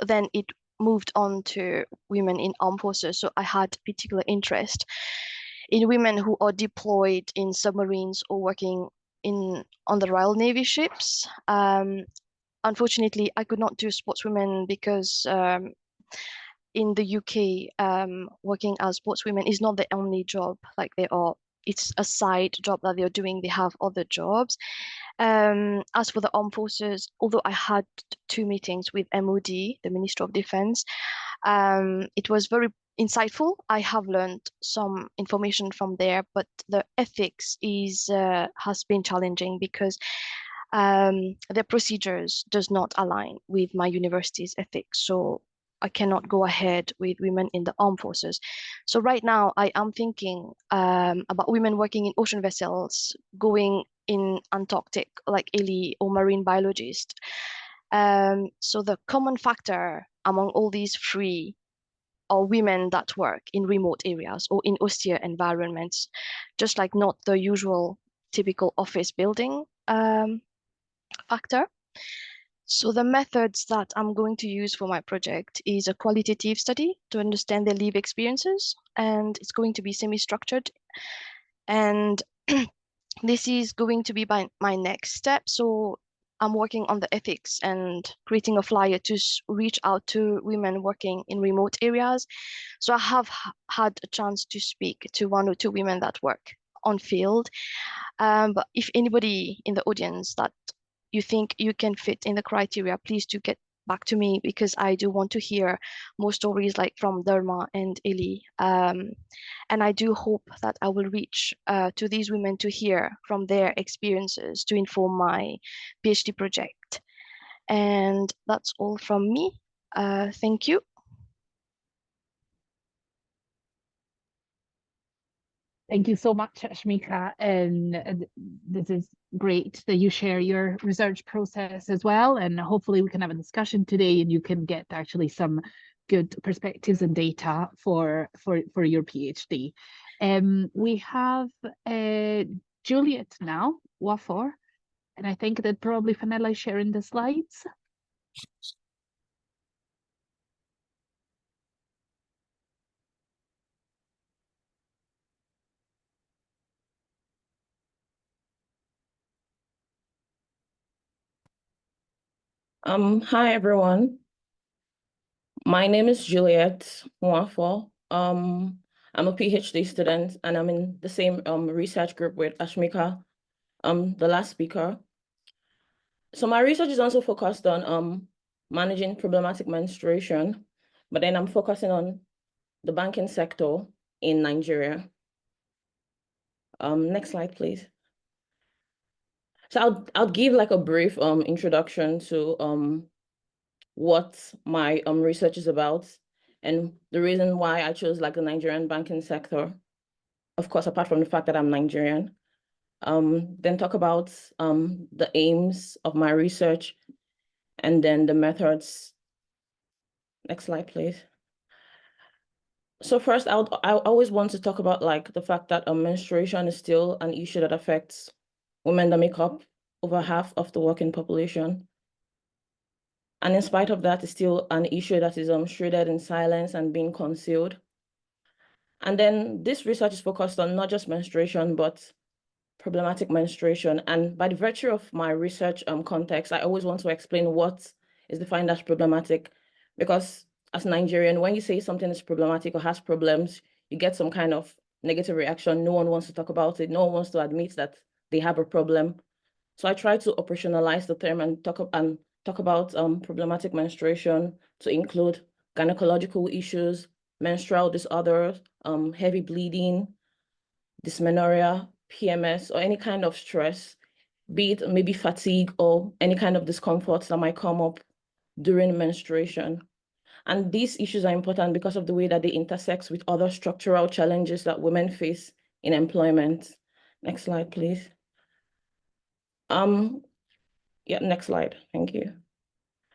Then it moved on to women in armed forces. So I had particular interest in women who are deployed in submarines or working on the Royal Navy ships. Unfortunately, I could not do sportswomen because in the UK, working as sportswomen is not the only job. Like it's a side job that they're doing. They have other jobs. As for the armed forces, although I had 2 meetings with MOD, the Ministry of Defense, it was very insightful. I have learned some information from there, but the ethics has been challenging because their procedures does not align with my university's ethics. So I cannot go ahead with women in the armed forces. So right now I am thinking about women working in ocean vessels, going in Antarctic like Ellie or marine biologist. So the common factor among all these 3 are women that work in remote areas or in austere environments, just like not the usual typical office building factor. So the methods that I'm going to use for my project is a qualitative study to understand their lived experiences, and it's going to be semi-structured. And this is going to be my next step. So I'm working on the ethics and creating a flyer to reach out to women working in remote areas. So I have had a chance to speak to 1 or 2 women that work on field. But if anybody in the audience that you think you can fit in the criteria, please do get back to me, because I do want to hear more stories like from Dharma and Ellie. And I do hope that I will reach to these women to hear from their experiences to inform my PhD project. And that's all from me. Thank you. Thank you so much, Ashmika. And this is great that you share your research process as well. And hopefully we can have a discussion today and you can get actually some good perspectives and data for your PhD. We have Juliet now, Nwafor, and I think that probably Fenella is sharing the slides. Hi everyone. My name is Juliet Nwafor. I'm a PhD student and I'm in the same research group with Ashmika, the last speaker. So my research is also focused on managing problematic menstruation, but then I'm focusing on the banking sector in Nigeria. Next slide, please. So I'll give like a brief introduction to what my research is about and the reason why I chose like the Nigerian banking sector. Of course, apart from the fact that I'm Nigerian. Then talk about the aims of my research and then the methods. Next slide, please. So first, I always want to talk about like the fact that menstruation is still an issue that affects women that make up over half of the working population. And in spite of that, it's still an issue that is shrouded in silence and being concealed. And then this research is focused on not just menstruation, but problematic menstruation. And by the virtue of my research context, I always want to explain what is defined as problematic, because as Nigerian, when you say something is problematic or has problems, you get some kind of negative reaction. No one wants to talk about it. No one wants to admit that they have a problem. So I try to operationalize the term and talk about problematic menstruation to include gynecological issues, menstrual disorders, heavy bleeding, dysmenorrhea, PMS, or any kind of stress, be it maybe fatigue or any kind of discomfort that might come up during menstruation. And these issues are important because of the way that they intersect with other structural challenges that women face in employment. Next slide, please. Yeah, next slide. Thank you.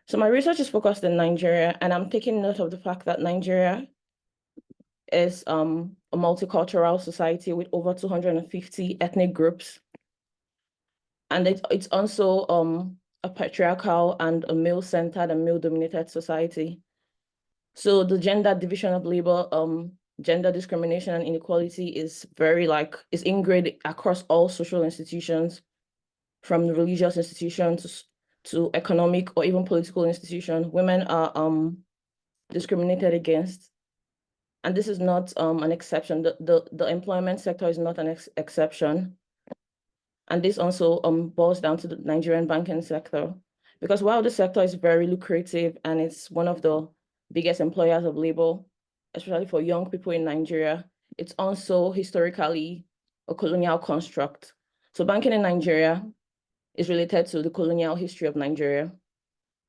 So my research is focused in Nigeria, and I'm taking note of the fact that Nigeria is a multicultural society with over 250 ethnic groups. And it's also a patriarchal and a male-centered and male-dominated society. So the gender division of labor, gender discrimination and inequality is is ingrained across all social institutions, from the religious institutions to economic or even political institutions. Women are discriminated against. And this is not an exception. The employment sector is not an exception. And this also boils down to the Nigerian banking sector. Because while the sector is very lucrative and it's one of the biggest employers of labor, especially for young people in Nigeria, it's also historically a colonial construct. So banking in Nigeria is related to the colonial history of Nigeria,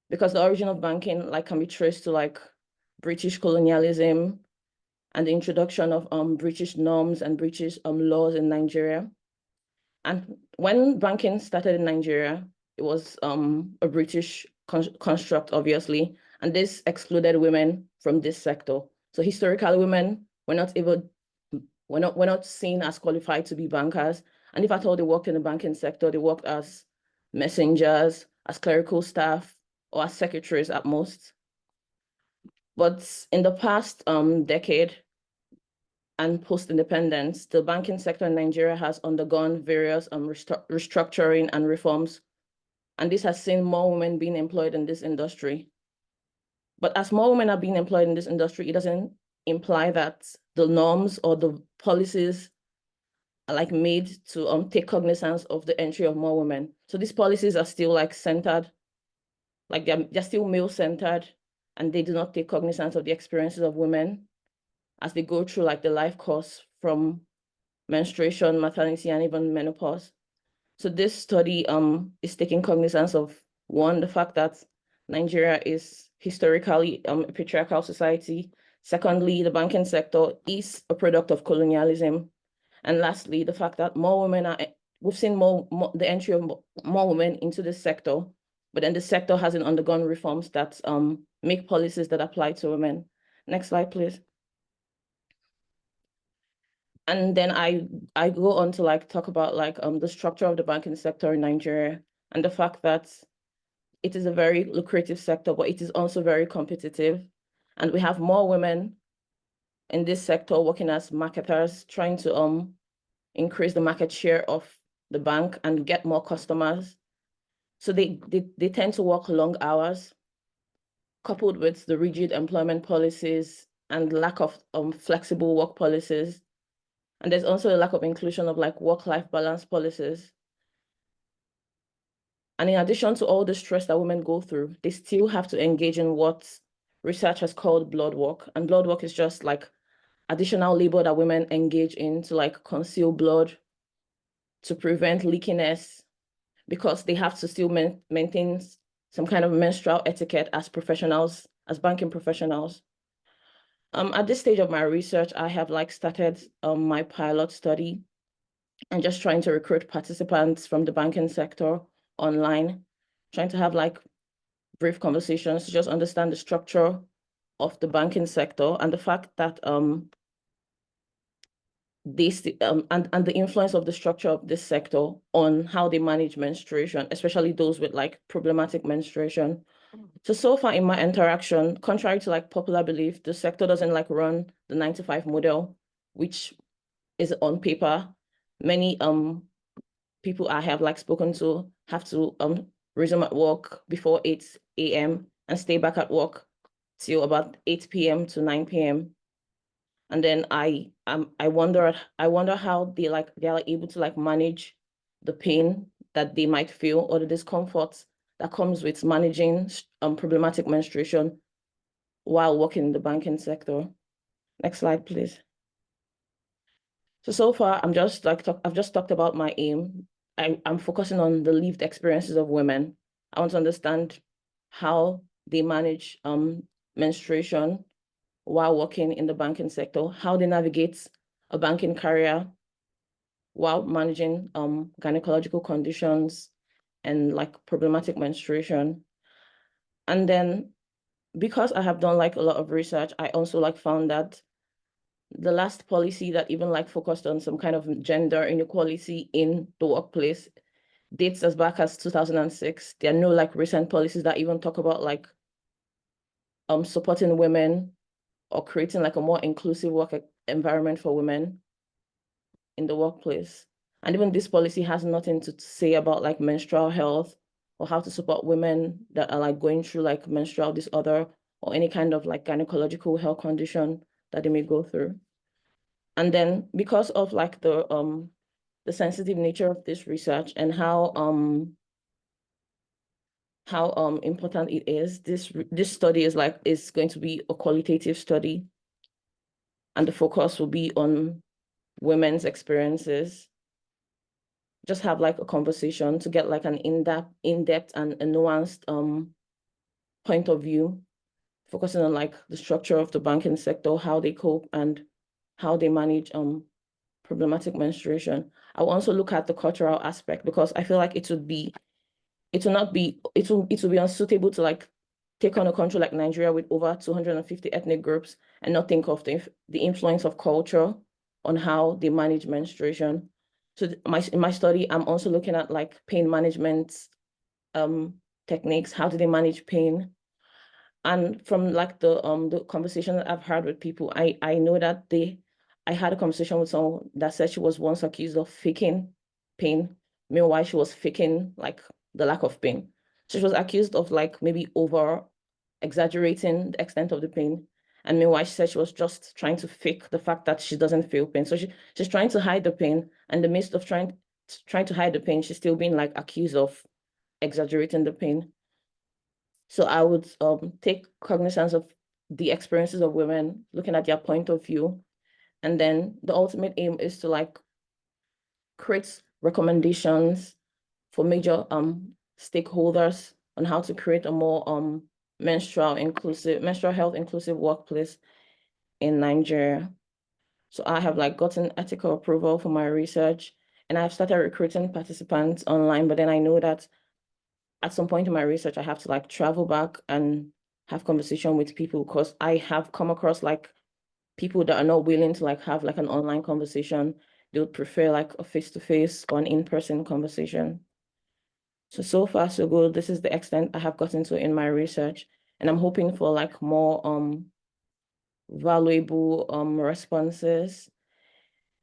because the origin of banking can be traced to British colonialism and the introduction of British norms and British laws in Nigeria. And when banking started in Nigeria, it was a British construct, obviously, and this excluded women from this sector. So historically, women were not seen as qualified to be bankers. And if at all they worked in the banking sector, they worked as messengers, as clerical staff, or as secretaries at most. But in the past decade, and post-independence, the banking sector in Nigeria has undergone various restructuring and reforms, and this has seen more women being employed in this industry. But as more women are being employed in this industry, it doesn't imply that the norms or the policies are like made to take cognizance of the entry of more women. So these policies are still like centered, like they're still male-centered, and they do not take cognizance of the experiences of women as they go through like the life course from menstruation, maternity, and even menopause. So this study is taking cognizance of, one, the fact that Nigeria is historically a patriarchal society. Secondly, the banking sector is a product of colonialism. And lastly, the fact that more women we've seen the entry of more women into this sector, but then the sector hasn't undergone reforms that make policies that apply to women. Next slide, please. And then I go on to like talk about like the structure of the banking sector in Nigeria and the fact that it is a very lucrative sector, but it is also very competitive. And we have more women in this sector working as marketers, trying to increase the market share of the bank and get more customers. So they tend to work long hours, coupled with the rigid employment policies and lack of flexible work policies. And there's also a lack of inclusion of like work-life balance policies. And in addition to all the stress that women go through, they still have to engage in what research has called blood work. And blood work is just like additional labor that women engage in to like conceal blood, to prevent leakiness, because they have to still maintain some kind of menstrual etiquette as professionals, as banking professionals. At this stage of my research, I have like started my pilot study and just trying to recruit participants from the banking sector online, trying to have like brief conversations to just understand the structure of the banking sector and the fact that and the influence of the structure of this sector on how they manage menstruation, especially those with like problematic menstruation. So far in my interaction, contrary to like popular belief, the sector doesn't like run the 9-to-5 model, which is on paper. Many people I have like spoken to have to resume at work before 8 a.m. and stay back at work till about 8 p.m. to 9 p.m. And then I wonder how they are able to like manage the pain that they might feel or the discomfort that comes with managing problematic menstruation while working in the banking sector. Next slide, please. So far, I've just talked about my aim. I'm focusing on the lived experiences of women. I want to understand how they manage menstruation while working in the banking sector, how they navigate a banking career while managing gynecological conditions and like problematic menstruation. And then because I have done like a lot of research, I also like found that the last policy that even like focused on some kind of gender inequality in the workplace dates as back as 2006. There are no like recent policies that even talk about like supporting women or creating like a more inclusive work environment for women in the workplace. And even this policy has nothing to say about like menstrual health or how to support women that are like going through like menstrual disorder or any kind of like gynecological health condition that they may go through. And then because of like the sensitive nature of this research and how important it is, this study is going to be a qualitative study, and the focus will be on women's experiences. Just have like a conversation to get like an in-depth and a nuanced point of view, focusing on like the structure of the banking sector, how they cope and how they manage problematic menstruation. I will also look at the cultural aspect because I feel like it will be unsuitable to like take on a country like Nigeria with over 250 ethnic groups and not think of the influence of culture on how they manage menstruation. So in my study, I'm also looking at like pain management techniques. How do they manage pain? And from like the conversation that I've had with people, I know that they I had a conversation with someone that said she was once accused of faking pain. Meanwhile, she was faking like the lack of pain. So she was accused of like maybe over exaggerating the extent of the pain. And meanwhile, she said she was just trying to fake the fact that she doesn't feel pain. So she's trying to hide the pain. And in the midst of trying to hide the pain, she's still being like accused of exaggerating the pain. So I would take cognizance of the experiences of women, looking at their point of view. And then the ultimate aim is to like create recommendations for major stakeholders on how to create a more menstrual health inclusive workplace in Nigeria. So I have like gotten ethical approval for my research, and I've started recruiting participants online, but then I know that at some point in my research, I have to like travel back and have conversation with people, because I have come across like people that are not willing to like have like an online conversation. They would prefer like a face-to-face or an in-person conversation. So far so good. This is the extent I have gotten to in my research, and I'm hoping for like more valuable responses.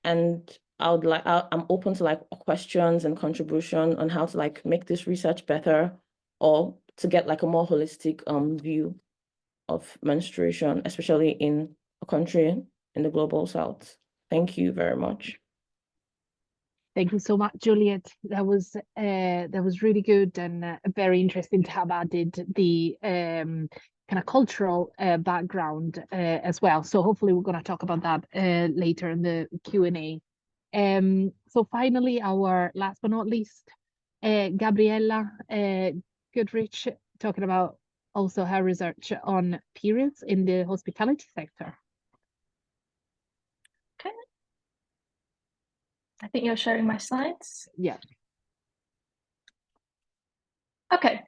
And I'm open to like questions and contribution on how to like make this research better, or to get like a more holistic view of menstruation, especially in a country in the global south. Thank you very much. Thank you so much, Juliet. That was really good, and very interesting to have added the kind of cultural background as well. So hopefully we're going to talk about that later in the Q&A. So finally, our last but not least, Gabriella Goodrich, talking about also her research on periods in the hospitality sector. Okay. I think you're sharing my slides. Yeah. Okay.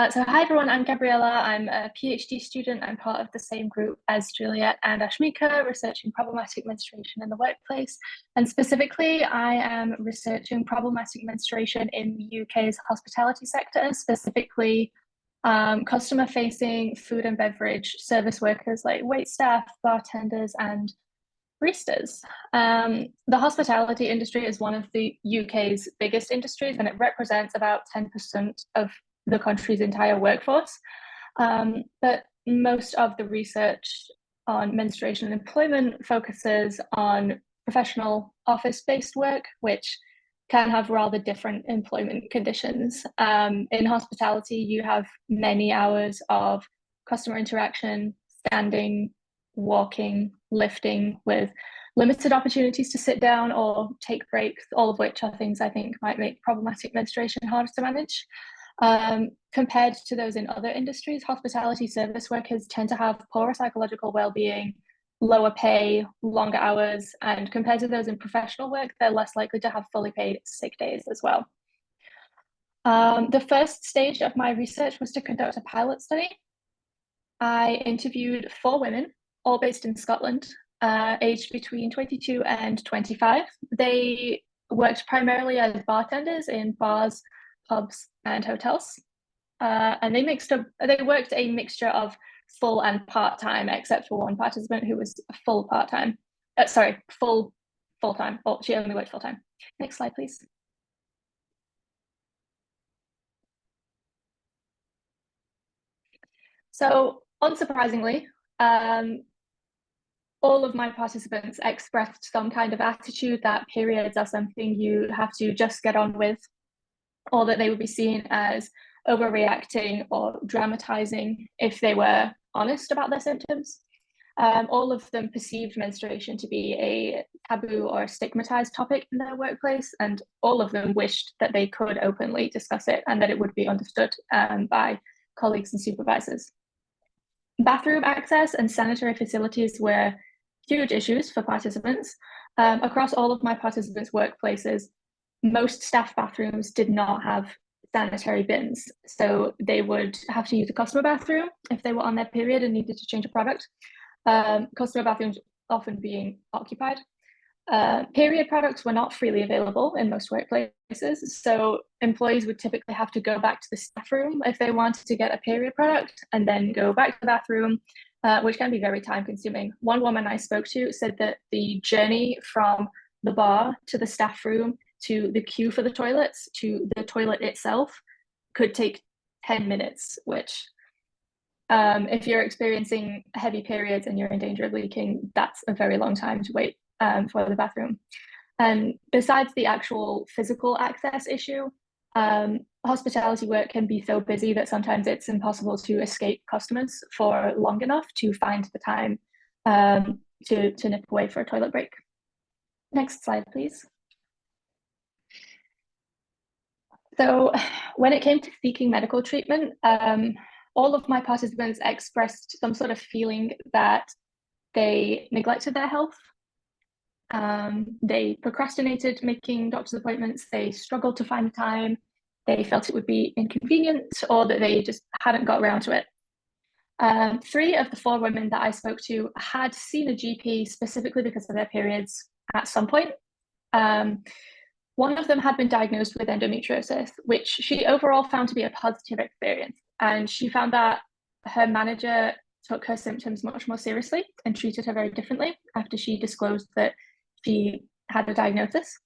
So hi everyone, I'm Gabriella. I'm a PhD student. I'm part of the same group as Juliet and Ashmika, researching problematic menstruation in the workplace. And specifically, I am researching problematic menstruation in the UK's hospitality sector, specifically customer-facing food and beverage service workers like waitstaff, bartenders, and baristas. The hospitality industry is one of the UK's biggest industries, and it represents about 10% of the country's entire workforce. But most of the research on menstruation and employment focuses on professional office-based work, which can have rather different employment conditions. In hospitality, you have many hours of customer interaction, standing, walking, lifting, with limited opportunities to sit down or take breaks, all of which are things I think might make problematic menstruation harder to manage. Compared to those in other industries, hospitality service workers tend to have poorer psychological well-being, lower pay, longer hours, and compared to those in professional work, they're less likely to have fully paid sick days as well. The first stage of my research was to conduct a pilot study. I interviewed 4 women, all based in Scotland, aged between 22 and 25. They worked primarily as bartenders in bars, pubs, and hotels. And they worked a mixture of full and part-time, except for one participant who was full part-time. Full-time. Oh, she only worked full-time. Next slide, please. So, unsurprisingly, all of my participants expressed some kind of attitude that periods are something you have to just get on with, or that they would be seen as overreacting or dramatizing if they were honest about their symptoms. All of them perceived menstruation to be a taboo or stigmatized topic in their workplace, and all of them wished that they could openly discuss it and that it would be understood by colleagues and supervisors. Bathroom access and sanitary facilities were huge issues for participants. Across all of my participants' workplaces, most staff bathrooms did not have sanitary bins, so they would have to use a customer bathroom if they were on their period and needed to change a product. Customer bathrooms often being occupied. Period products were not freely available in most workplaces, so employees would typically have to go back to the staff room if they wanted to get a period product, and then go back to the bathroom which can be very time consuming. One woman I spoke to said that the journey from the bar to the staff room to the queue for the toilets to the toilet itself could take 10 minutes, which if you're experiencing heavy periods and you're in danger of leaking, that's a very long time to wait for the bathroom. And besides the actual physical access issue, hospitality work can be so busy that sometimes it's impossible to escape customers for long enough to find the time to nip away for a toilet break. Next slide, please. So when it came to seeking medical treatment, all of my participants expressed some sort of feeling that they neglected their health. They procrastinated making doctor's appointments. They struggled to find the time. They felt it would be inconvenient, or that they just hadn't got around to it. 3 of the 4 women that I spoke to had seen a GP specifically because of their periods at some point. One of them had been diagnosed with endometriosis, which she overall found to be a positive experience. And she found that her manager took her symptoms much more seriously and treated her very differently after she disclosed that she had a diagnosis.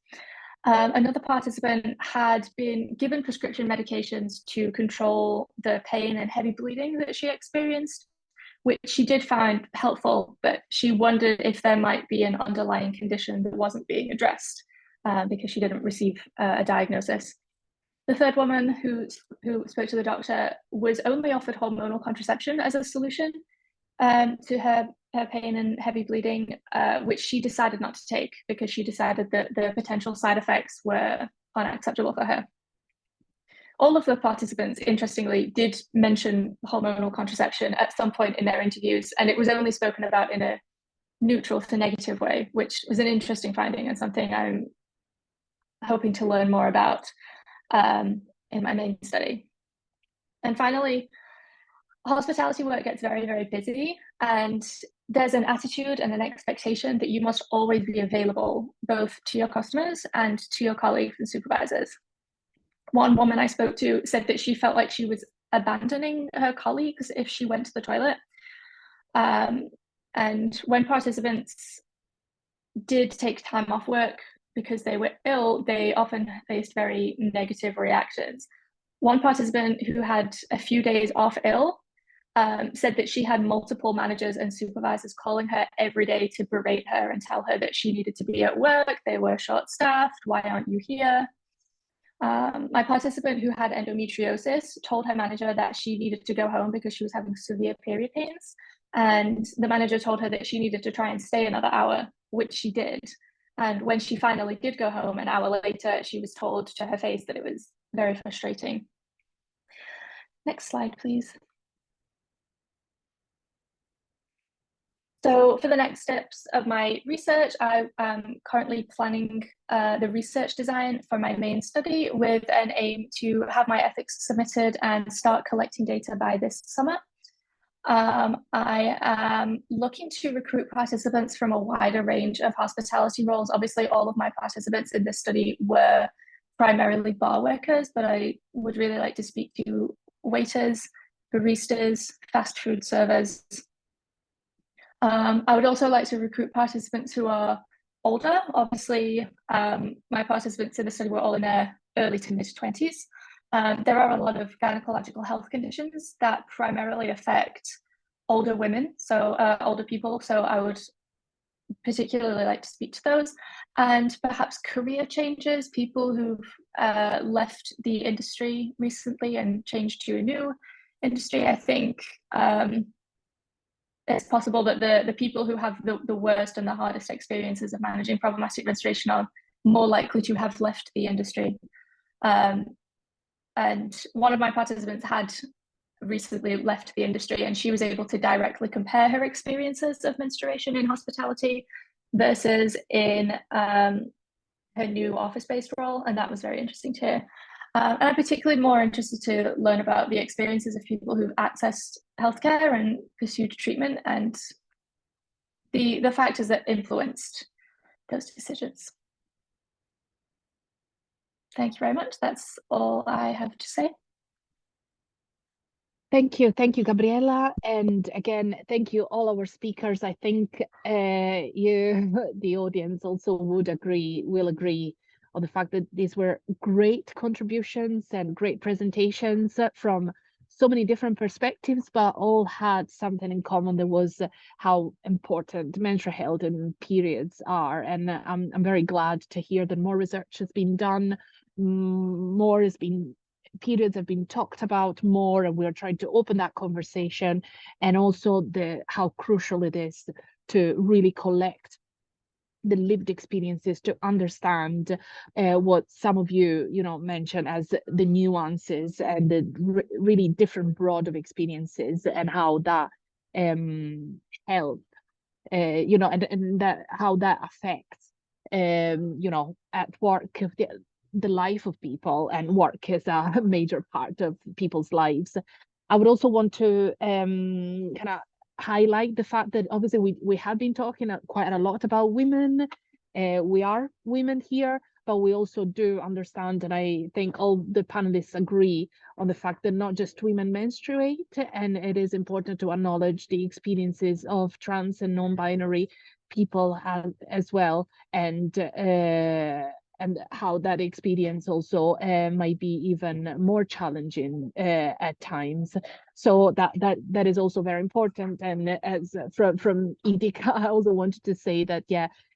Another participant had been given prescription medications to control the pain and heavy bleeding that she experienced, which she did find helpful, but she wondered if there might be an underlying condition that wasn't being addressed because she didn't receive a diagnosis. The third woman who spoke to the doctor was only offered hormonal contraception as a solution to her pain and heavy bleeding, which she decided not to take because she decided that the potential side effects were unacceptable for her. All of the participants, interestingly, did mention hormonal contraception at some point in their interviews, and it was only spoken about in a neutral to negative way, which was an interesting finding and something I'm hoping to learn more about in my main study. And finally, hospitality work gets very, very busy, and there's an attitude and an expectation that you must always be available both to your customers and to your colleagues and supervisors. One woman I spoke to said that she felt like she was abandoning her colleagues if she went to the toilet. And when participants did take time off work because they were ill, they often faced very negative reactions. One participant who had a few days off ill said that she had multiple managers and supervisors calling her every day to berate her and tell her that she needed to be at work, they were short-staffed, why aren't you here? My participant who had endometriosis told her manager that she needed to go home because she was having severe period pains, and the manager told her that she needed to try and stay another hour, which she did. And when she finally did go home an hour later, she was told to her face that it was very frustrating. Next slide, please. So for the next steps of my research, I am currently planning the research design for my main study with an aim to have my ethics submitted and start collecting data by this summer. I am looking to recruit participants from a wider range of hospitality roles. Obviously, all of my participants in this study were primarily bar workers, but I would really like to speak to waiters, baristas, fast food servers. I would also like to recruit participants who are older. Obviously, my participants in the study were all in their early to mid-20s. There are a lot of gynecological health conditions that primarily affect older women, so older people. So I would particularly like to speak to those, and perhaps career changes, people who've left the industry recently and changed to a new industry. I think it's possible that the people who have the worst and the hardest experiences of managing problematic menstruation are more likely to have left the industry. And one of my participants had recently left the industry, and she was able to directly compare her experiences of menstruation in hospitality versus in her new office-based role, and that was very interesting to hear. And I'm particularly more interested to learn about the experiences of people who've accessed healthcare and pursued treatment, and the factors that influenced those decisions. Thank you very much. That's all I have to say. Thank you, Gabriella, and again, thank you all our speakers. I think you, the audience, also will agree on the fact that these were great contributions and great presentations from so many different perspectives, but all had something in common. There was how important menstrual health and periods are, and I'm very glad to hear that more research has been done, more has been. Periods have been talked about more, and we're trying to open that conversation, and also how crucial it is to really collect the lived experiences to understand what some of you mentioned as the nuances and the really different broad of experiences, and how that help and that how that affects at work of the life of people, and work is a major part of people's lives. I would also want to kind of highlight the fact that obviously we have been talking quite a lot about women. We are women here, but we also do understand, and I think all the panelists agree on the fact that not just women menstruate, and it is important to acknowledge the experiences of trans and non-binary people as well, and how that experience also might be even more challenging at times. So that is also very important. And as from EDICa, I also wanted to say that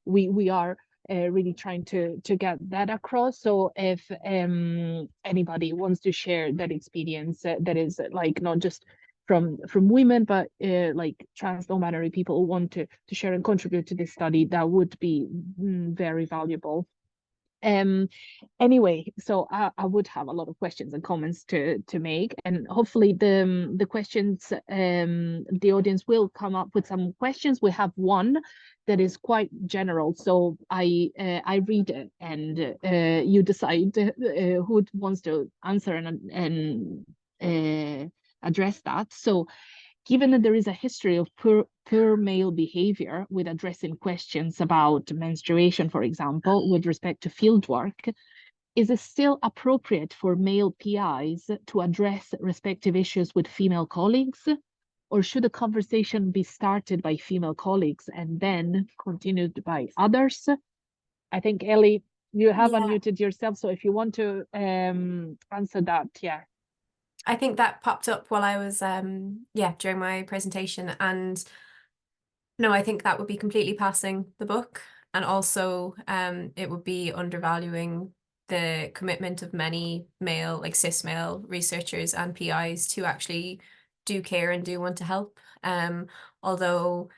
we are really trying to get that across. So if anybody wants to share that experience, that is like not just from women, but like trans non-binary people who want to share and contribute to this study, that would be very valuable. Anyway, so I would have a lot of questions and comments to make, and hopefully the questions, the audience will come up with some questions. We have one that is quite general, so I read it, and you decide who wants to answer and address that. So, given that there is a history of poor male behavior with addressing questions about menstruation, for example, with respect to fieldwork, is it still appropriate for male PIs to address respective issues with female colleagues? Or should a conversation be started by female colleagues and then continued by others? I think, Ellie, you have unmuted yourself, so if you want to answer that, I think that popped up while I was, during my presentation. And no, I think that would be completely passing the buck. And also it would be undervaluing the commitment of many male, like cis male researchers and PIs to actually do care and do want to help. Although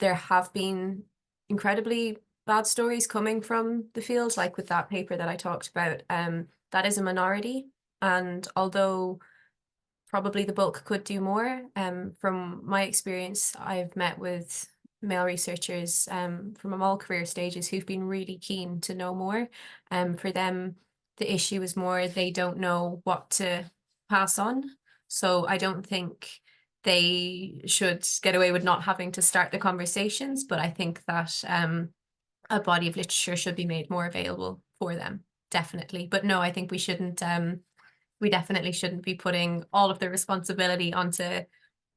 there have been incredibly bad stories coming from the field, like with that paper that I talked about, that is a minority. And although probably the bulk could do more, from my experience, I've met with male researchers from all career stages who've been really keen to know more. For them, the issue is more they don't know what to pass on. So I don't think they should get away with not having to start the conversations, but I think that a body of literature should be made more available for them, definitely. But no, I think we shouldn't, we definitely shouldn't be putting all of the responsibility onto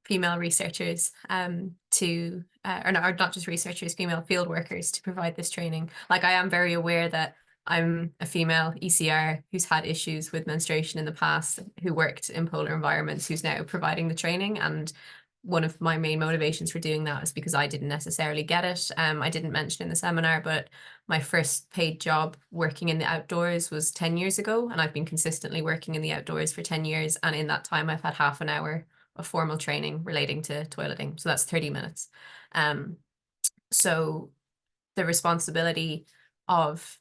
female researchers to, or not just researchers, female field workers to provide this training. Like, I am very aware that I'm a female ECR who's had issues with menstruation in the past, who worked in polar environments, who's now providing the training. And one of my main motivations for doing that is because I didn't necessarily get it. I didn't mention in the seminar, but my first paid job working in the outdoors was 10 years ago, and I've been consistently working in the outdoors for 10 years. And in that time, I've had half an hour of formal training relating to toileting. So that's 30 minutes. So the responsibility of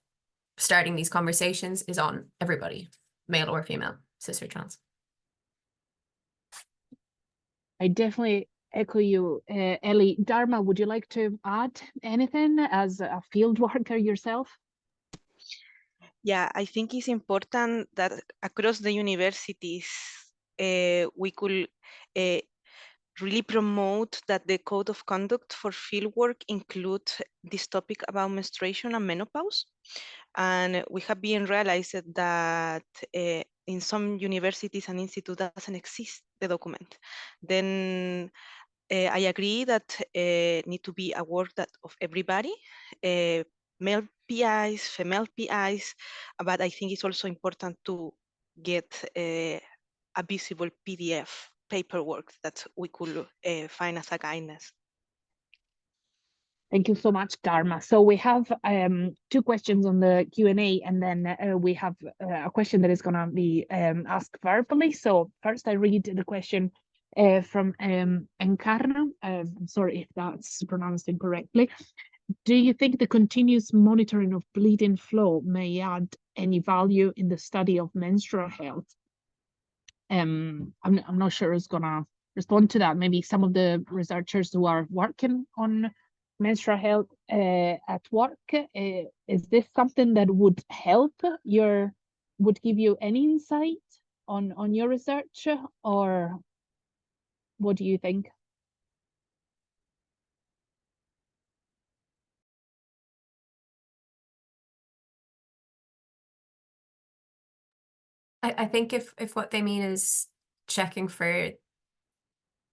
starting these conversations is on everybody, male or female, cis or trans. I definitely echo you, Ellie. Dharma, would you like to add anything as a field worker yourself? Yeah, I think it's important that across the universities, we could really promote that the code of conduct for fieldwork include this topic about menstruation and menopause. And we have been realized that in some universities and institutes doesn't exist. the document. Then I agree that need to be a work that of everybody, male PIs, female PIs, but I think it's also important to get a visible PDF paperwork that we could find as a guidance. Thank you so much, Dharma. So we have two questions on the Q&A, and then we have a question that is going to be asked verbally. So first I read the question from Encarna. I'm sorry if that's pronounced incorrectly. Do you think the continuous monitoring of bleeding flow may add any value in the study of menstrual health? I'm not sure who's going to respond to that. Maybe some of the researchers who are working on menstrual health at work. Is this something that would help would give you any insight on your research, or what do you think? I think if what they mean is checking for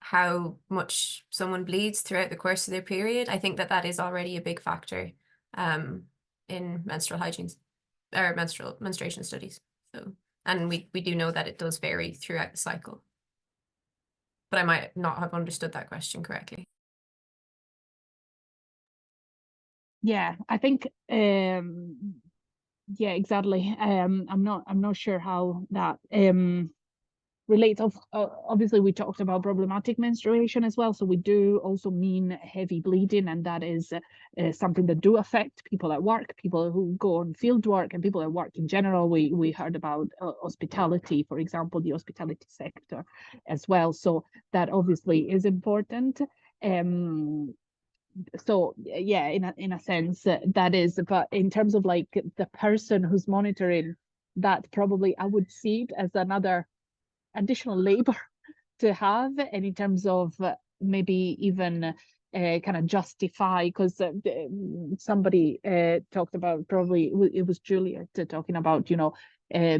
how much someone bleeds throughout the course of their period, I think that is already a big factor in menstrual hygiene or menstruation studies. So, and we do know that it does vary throughout the cycle. But I might not have understood that question correctly. Yeah, I think yeah, exactly. I'm not sure how that relates. Obviously we talked about problematic menstruation as well, so we do also mean heavy bleeding, and that is something that do affect people at work, people who go on field work, and people at work in general. We heard about hospitality, for example, the hospitality sector as well, so that obviously is important. So yeah, in a sense that is, but in terms of like the person who's monitoring that, probably I would see it as another additional labor to have, and in terms of maybe even kind of justify, because somebody talked about, probably it was Juliet talking about, you know,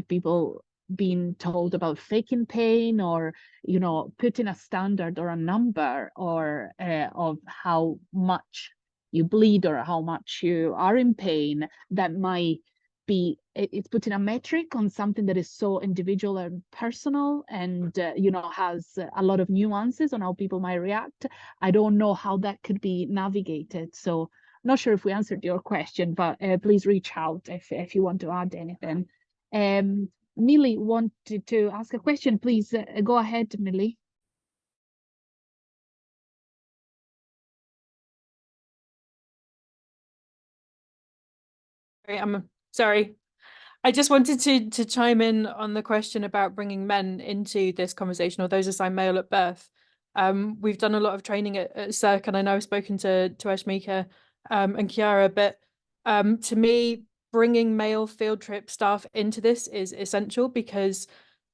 people being told about faking pain, or, you know, putting a standard or a number or of how much you bleed or how much you are in pain, that might be, it's putting a metric on something that is so individual and personal, and you know, has a lot of nuances on how people might react. I don't know how that could be navigated, so I'm not sure if we answered your question, but please reach out if you want to add anything. Millie wanted to ask a question. Please go ahead, Millie. I'm sorry. I just wanted to chime in on the question about bringing men into this conversation, or those assigned male at birth. We've done a lot of training at CERC, and I know I've spoken to Ashmika and Chiara, but to me, bringing male field trip staff into this is essential, because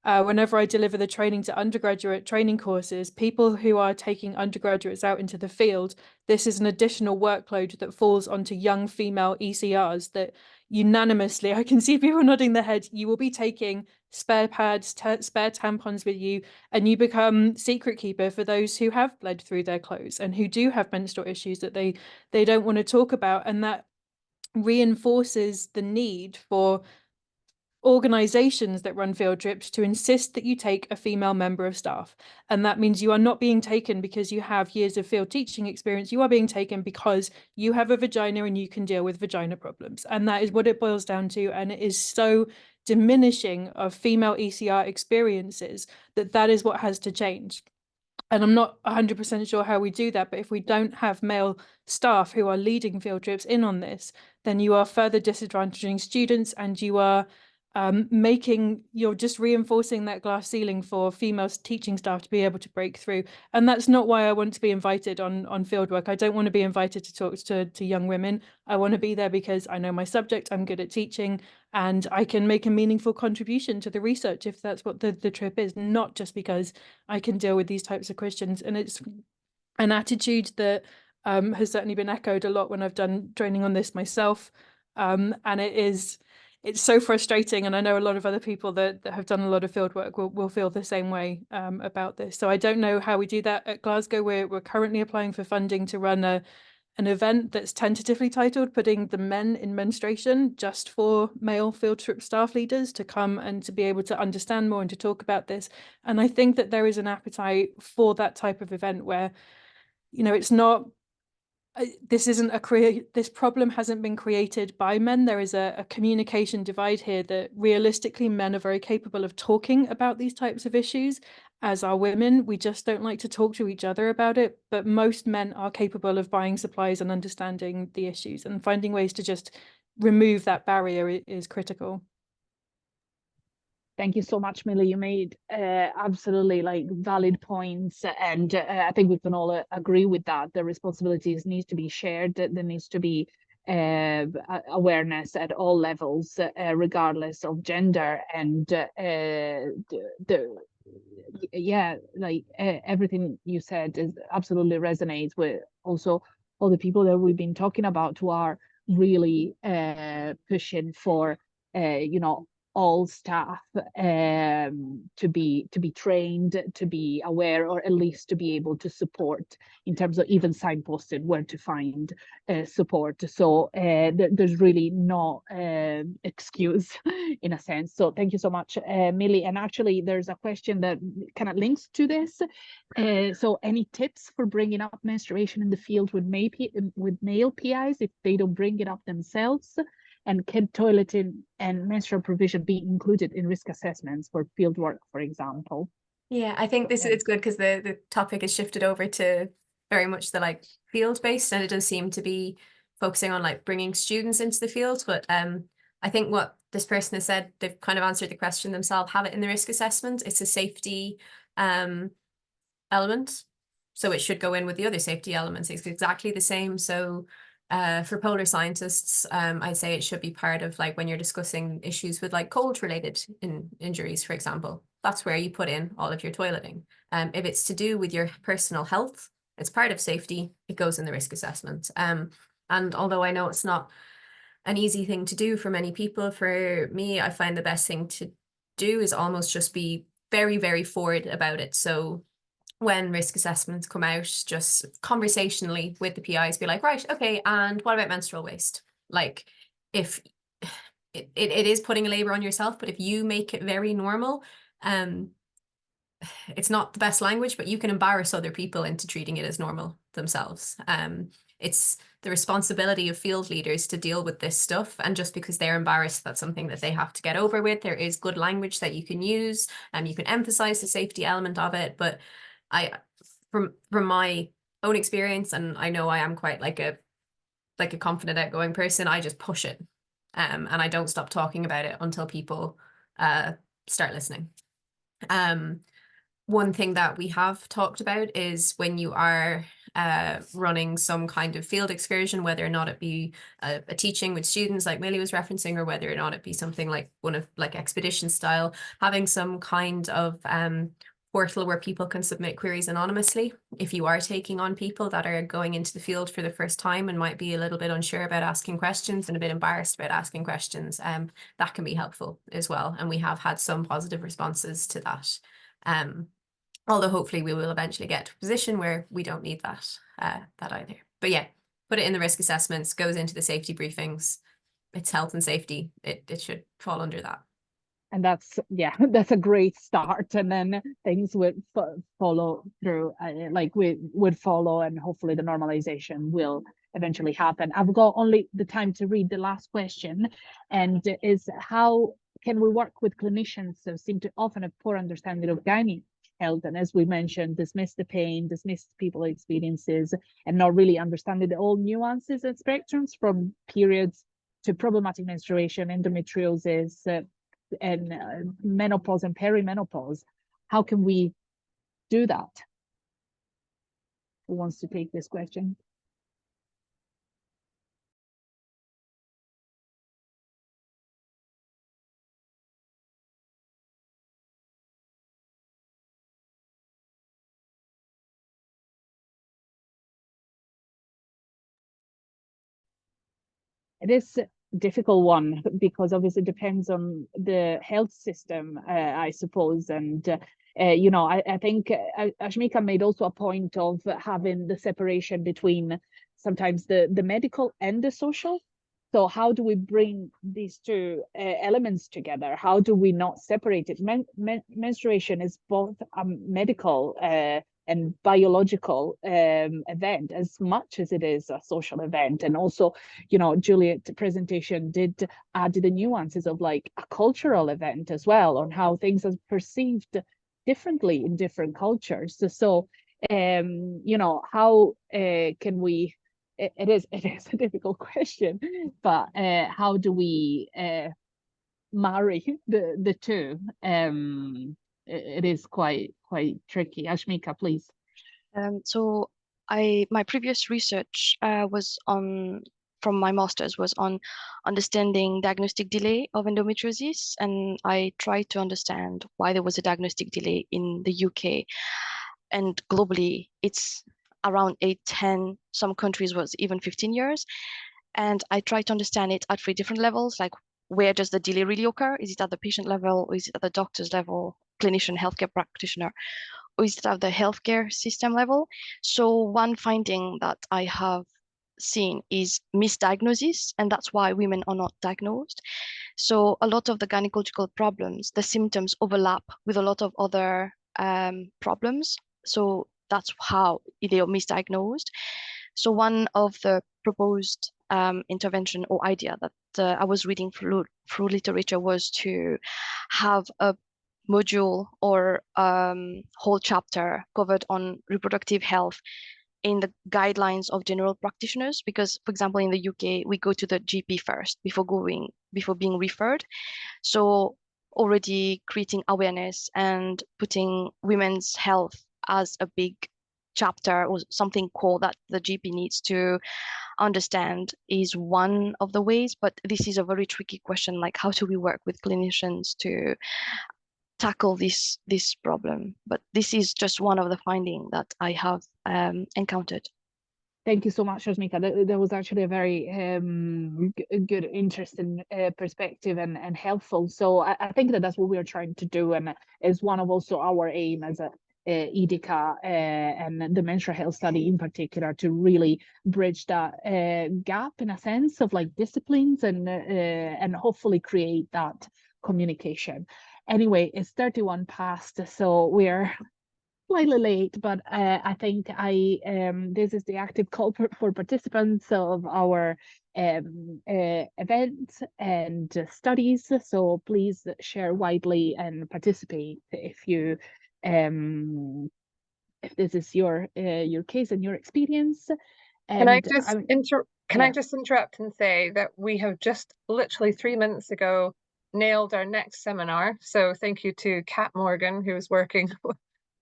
whenever I deliver the training to undergraduate training courses, people who are taking undergraduates out into the field, this is an additional workload that falls onto young female ECRs that unanimously, I can see people nodding their heads, you will be taking spare pads, spare tampons with you, and you become secret keeper for those who have bled through their clothes and who do have menstrual issues that they don't want to talk about. And that reinforces the need for organizations that run field trips to insist that you take a female member of staff. And that means you are not being taken because you have years of field teaching experience. You are being taken because you have a vagina and you can deal with vagina problems. And that is what it boils down to. And it is so diminishing of female ECR experiences that is what has to change. And I'm not 100% sure how we do that, but if we don't have male staff who are leading field trips in on this, then you are further disadvantaging students, and you are you're just reinforcing that glass ceiling for female teaching staff to be able to break through. And that's not why I want to be invited on fieldwork. I don't want to be invited to talk to young women. I want to be there because I know my subject, I'm good at teaching, and I can make a meaningful contribution to the research if that's what the trip is, not just because I can deal with these types of questions. And it's an attitude that has certainly been echoed a lot when I've done training on this myself. And it's so frustrating, and I know a lot of other people that have done a lot of field work will feel the same way about this. So I don't know how we do that at Glasgow. We're currently applying for funding to run an event that's tentatively titled Putting the Men in Menstruation, just for male field trip staff leaders to come and to be able to understand more and to talk about this. And I think that there is an appetite for that type of event where, you know, it's not, this problem hasn't been created by men. There is a communication divide here that realistically men are very capable of talking about these types of issues, as are women. We just don't like to talk to each other about it, but most men are capable of buying supplies and understanding the issues, and finding ways to just remove that barrier is critical. Thank you so much, Millie. You made absolutely like valid points, and I think we can all agree with that. The responsibilities need to be shared. There needs to be awareness at all levels, regardless of gender, and yeah, like everything you said is absolutely resonates with also all the people that we've been talking about who are really pushing for you know, all staff to be trained, to be aware, or at least to be able to support in terms of even signposted where to find support. So there's really no excuse in a sense. So thank you so much, Millie. And actually there's a question that kind of links to this. So any tips for bringing up menstruation in the field with male PIs if they don't bring it up themselves? And can toileting and menstrual provision be included in risk assessments for field work, for example? Yeah, I think it's good because the topic is shifted over to very much the like field based, and it does seem to be focusing on like bringing students into the field. But I think what this person has said, they've kind of answered the question themselves. Have it in the risk assessment. It's a safety element, so it should go in with the other safety elements. It's exactly the same. So for polar scientists, I'd say it should be part of like when you're discussing issues with like cold related injuries, for example. That's where you put in all of your toileting. If it's to do with your personal health, it's part of safety, it goes in the risk assessment. And although I know it's not an easy thing to do for many people, for me, I find the best thing to do is almost just be very, very forward about it. So when risk assessments come out, just conversationally with the PIs, be like, right, okay, and what about menstrual waste? Like, if it is putting a labor on yourself, but if you make it very normal, it's not the best language, but you can embarrass other people into treating it as normal themselves. It's the responsibility of field leaders to deal with this stuff, and just because they're embarrassed, that's something that they have to get over with. There is good language that you can use, and you can emphasize the safety element of it, but from my own experience, and I know I am quite like a confident, outgoing person, I just push it, and I don't stop talking about it until people start listening. One thing that we have talked about is when you are running some kind of field excursion, whether or not it be a teaching with students like Millie was referencing, or whether or not it be something like one of like expedition style, having some kind of portal where people can submit queries anonymously. If you are taking on people that are going into the field for the first time and might be a little bit unsure about asking questions and a bit embarrassed about asking questions, that can be helpful as well. And we have had some positive responses to that. Although hopefully we will eventually get to a position where we don't need that either. But yeah, put it in the risk assessments, goes into the safety briefings. It's health and safety. It should fall under that. And that's, yeah, that's a great start. And then things would follow through, like we would follow, and hopefully the normalization will eventually happen. I've got only the time to read the last question, and is how can we work with clinicians who seem to often have poor understanding of gynae health, and as we mentioned, dismiss the pain, dismiss people's experiences, and not really understanding the all nuances and spectrums from periods to problematic menstruation, endometriosis, and menopause and perimenopause. How can we do that? Who wants to take this question? It is difficult one, because obviously it depends on the health system, I suppose. And you know, I think Ashmika made also a point of having the separation between sometimes the medical and the social. So how do we bring these two elements together? How do we not separate it? Menstruation is both a medical and biological event as much as it is a social event. And also, you know, Juliet's presentation did add the nuances of like a cultural event as well, on how things are perceived differently in different cultures. So, you know, how can we, it is a difficult question, but how do we marry the two? It is quite tricky. Ashmika, please. So my previous research was on, from my master's, was on understanding diagnostic delay of endometriosis, and I tried to understand why there was a diagnostic delay in the UK, and globally it's around 8-10, some countries was even 15 years. And I tried to understand it at 3 different levels, like where does the delay really occur? Is it at the patient level, or is it at the doctor's level, clinician, healthcare practitioner, or is it at the healthcare system level? So one finding that I have seen is misdiagnosis, and that's why women are not diagnosed. So a lot of the gynecological problems, the symptoms overlap with a lot of other problems. So that's how they are misdiagnosed. So one of the proposed intervention or idea that I was reading through literature was to have a module or whole chapter covered on reproductive health in the guidelines of general practitioners, because, for example, in the UK, we go to the GP first before being referred. So already creating awareness and putting women's health as a big chapter or something core that the GP needs to understand is one of the ways. But this is a very tricky question, like how do we work with clinicians to tackle this problem? But this is just one of the findings that I have encountered. Thank you so much, Ashmika. That was actually a very good, interesting perspective and helpful. So I think that's what we're trying to do, and is one of also our aim as a EDICa and the menstrual health study in particular, to really bridge that gap in a sense of like disciplines and hopefully create that communication. Anyway, it's 31 past, so we're slightly late, but I think this is the active call for participants of our events and studies. So please share widely and participate if you if this is your case and your experience. Can I just Yeah. I just interrupt and say that we have just literally 3 minutes ago nailed our next seminar. So thank you to Kat Morgan, who is working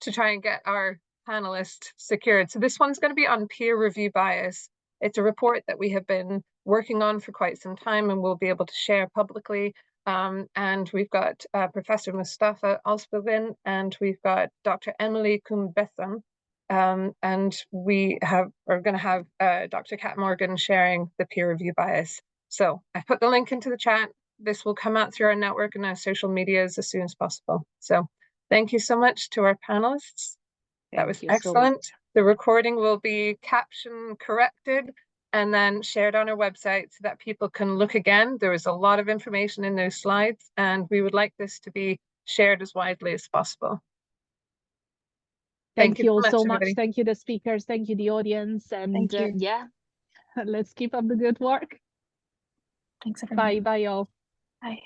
to try and get our panelists secured. So this one's going to be on peer review bias. It's a report that we have been working on for quite some time and we'll be able to share publicly. And we've got Professor Mustafa Alspavin, and we've got Dr. Emily Kumbethan. And we are going to have Dr. Kat Morgan sharing the peer review bias. So I put the link into the chat. This will come out through our network and our social medias as soon as possible. So thank you so much to our panelists. That was excellent. The recording will be caption corrected and then shared on our website so that people can look again. There is a lot of information in those slides, and we would like this to be shared as widely as possible. Thank you all so much. Thank you, the speakers. Thank you, the audience. And yeah, let's keep up the good work. Thanks, everyone. Bye, all. Bye.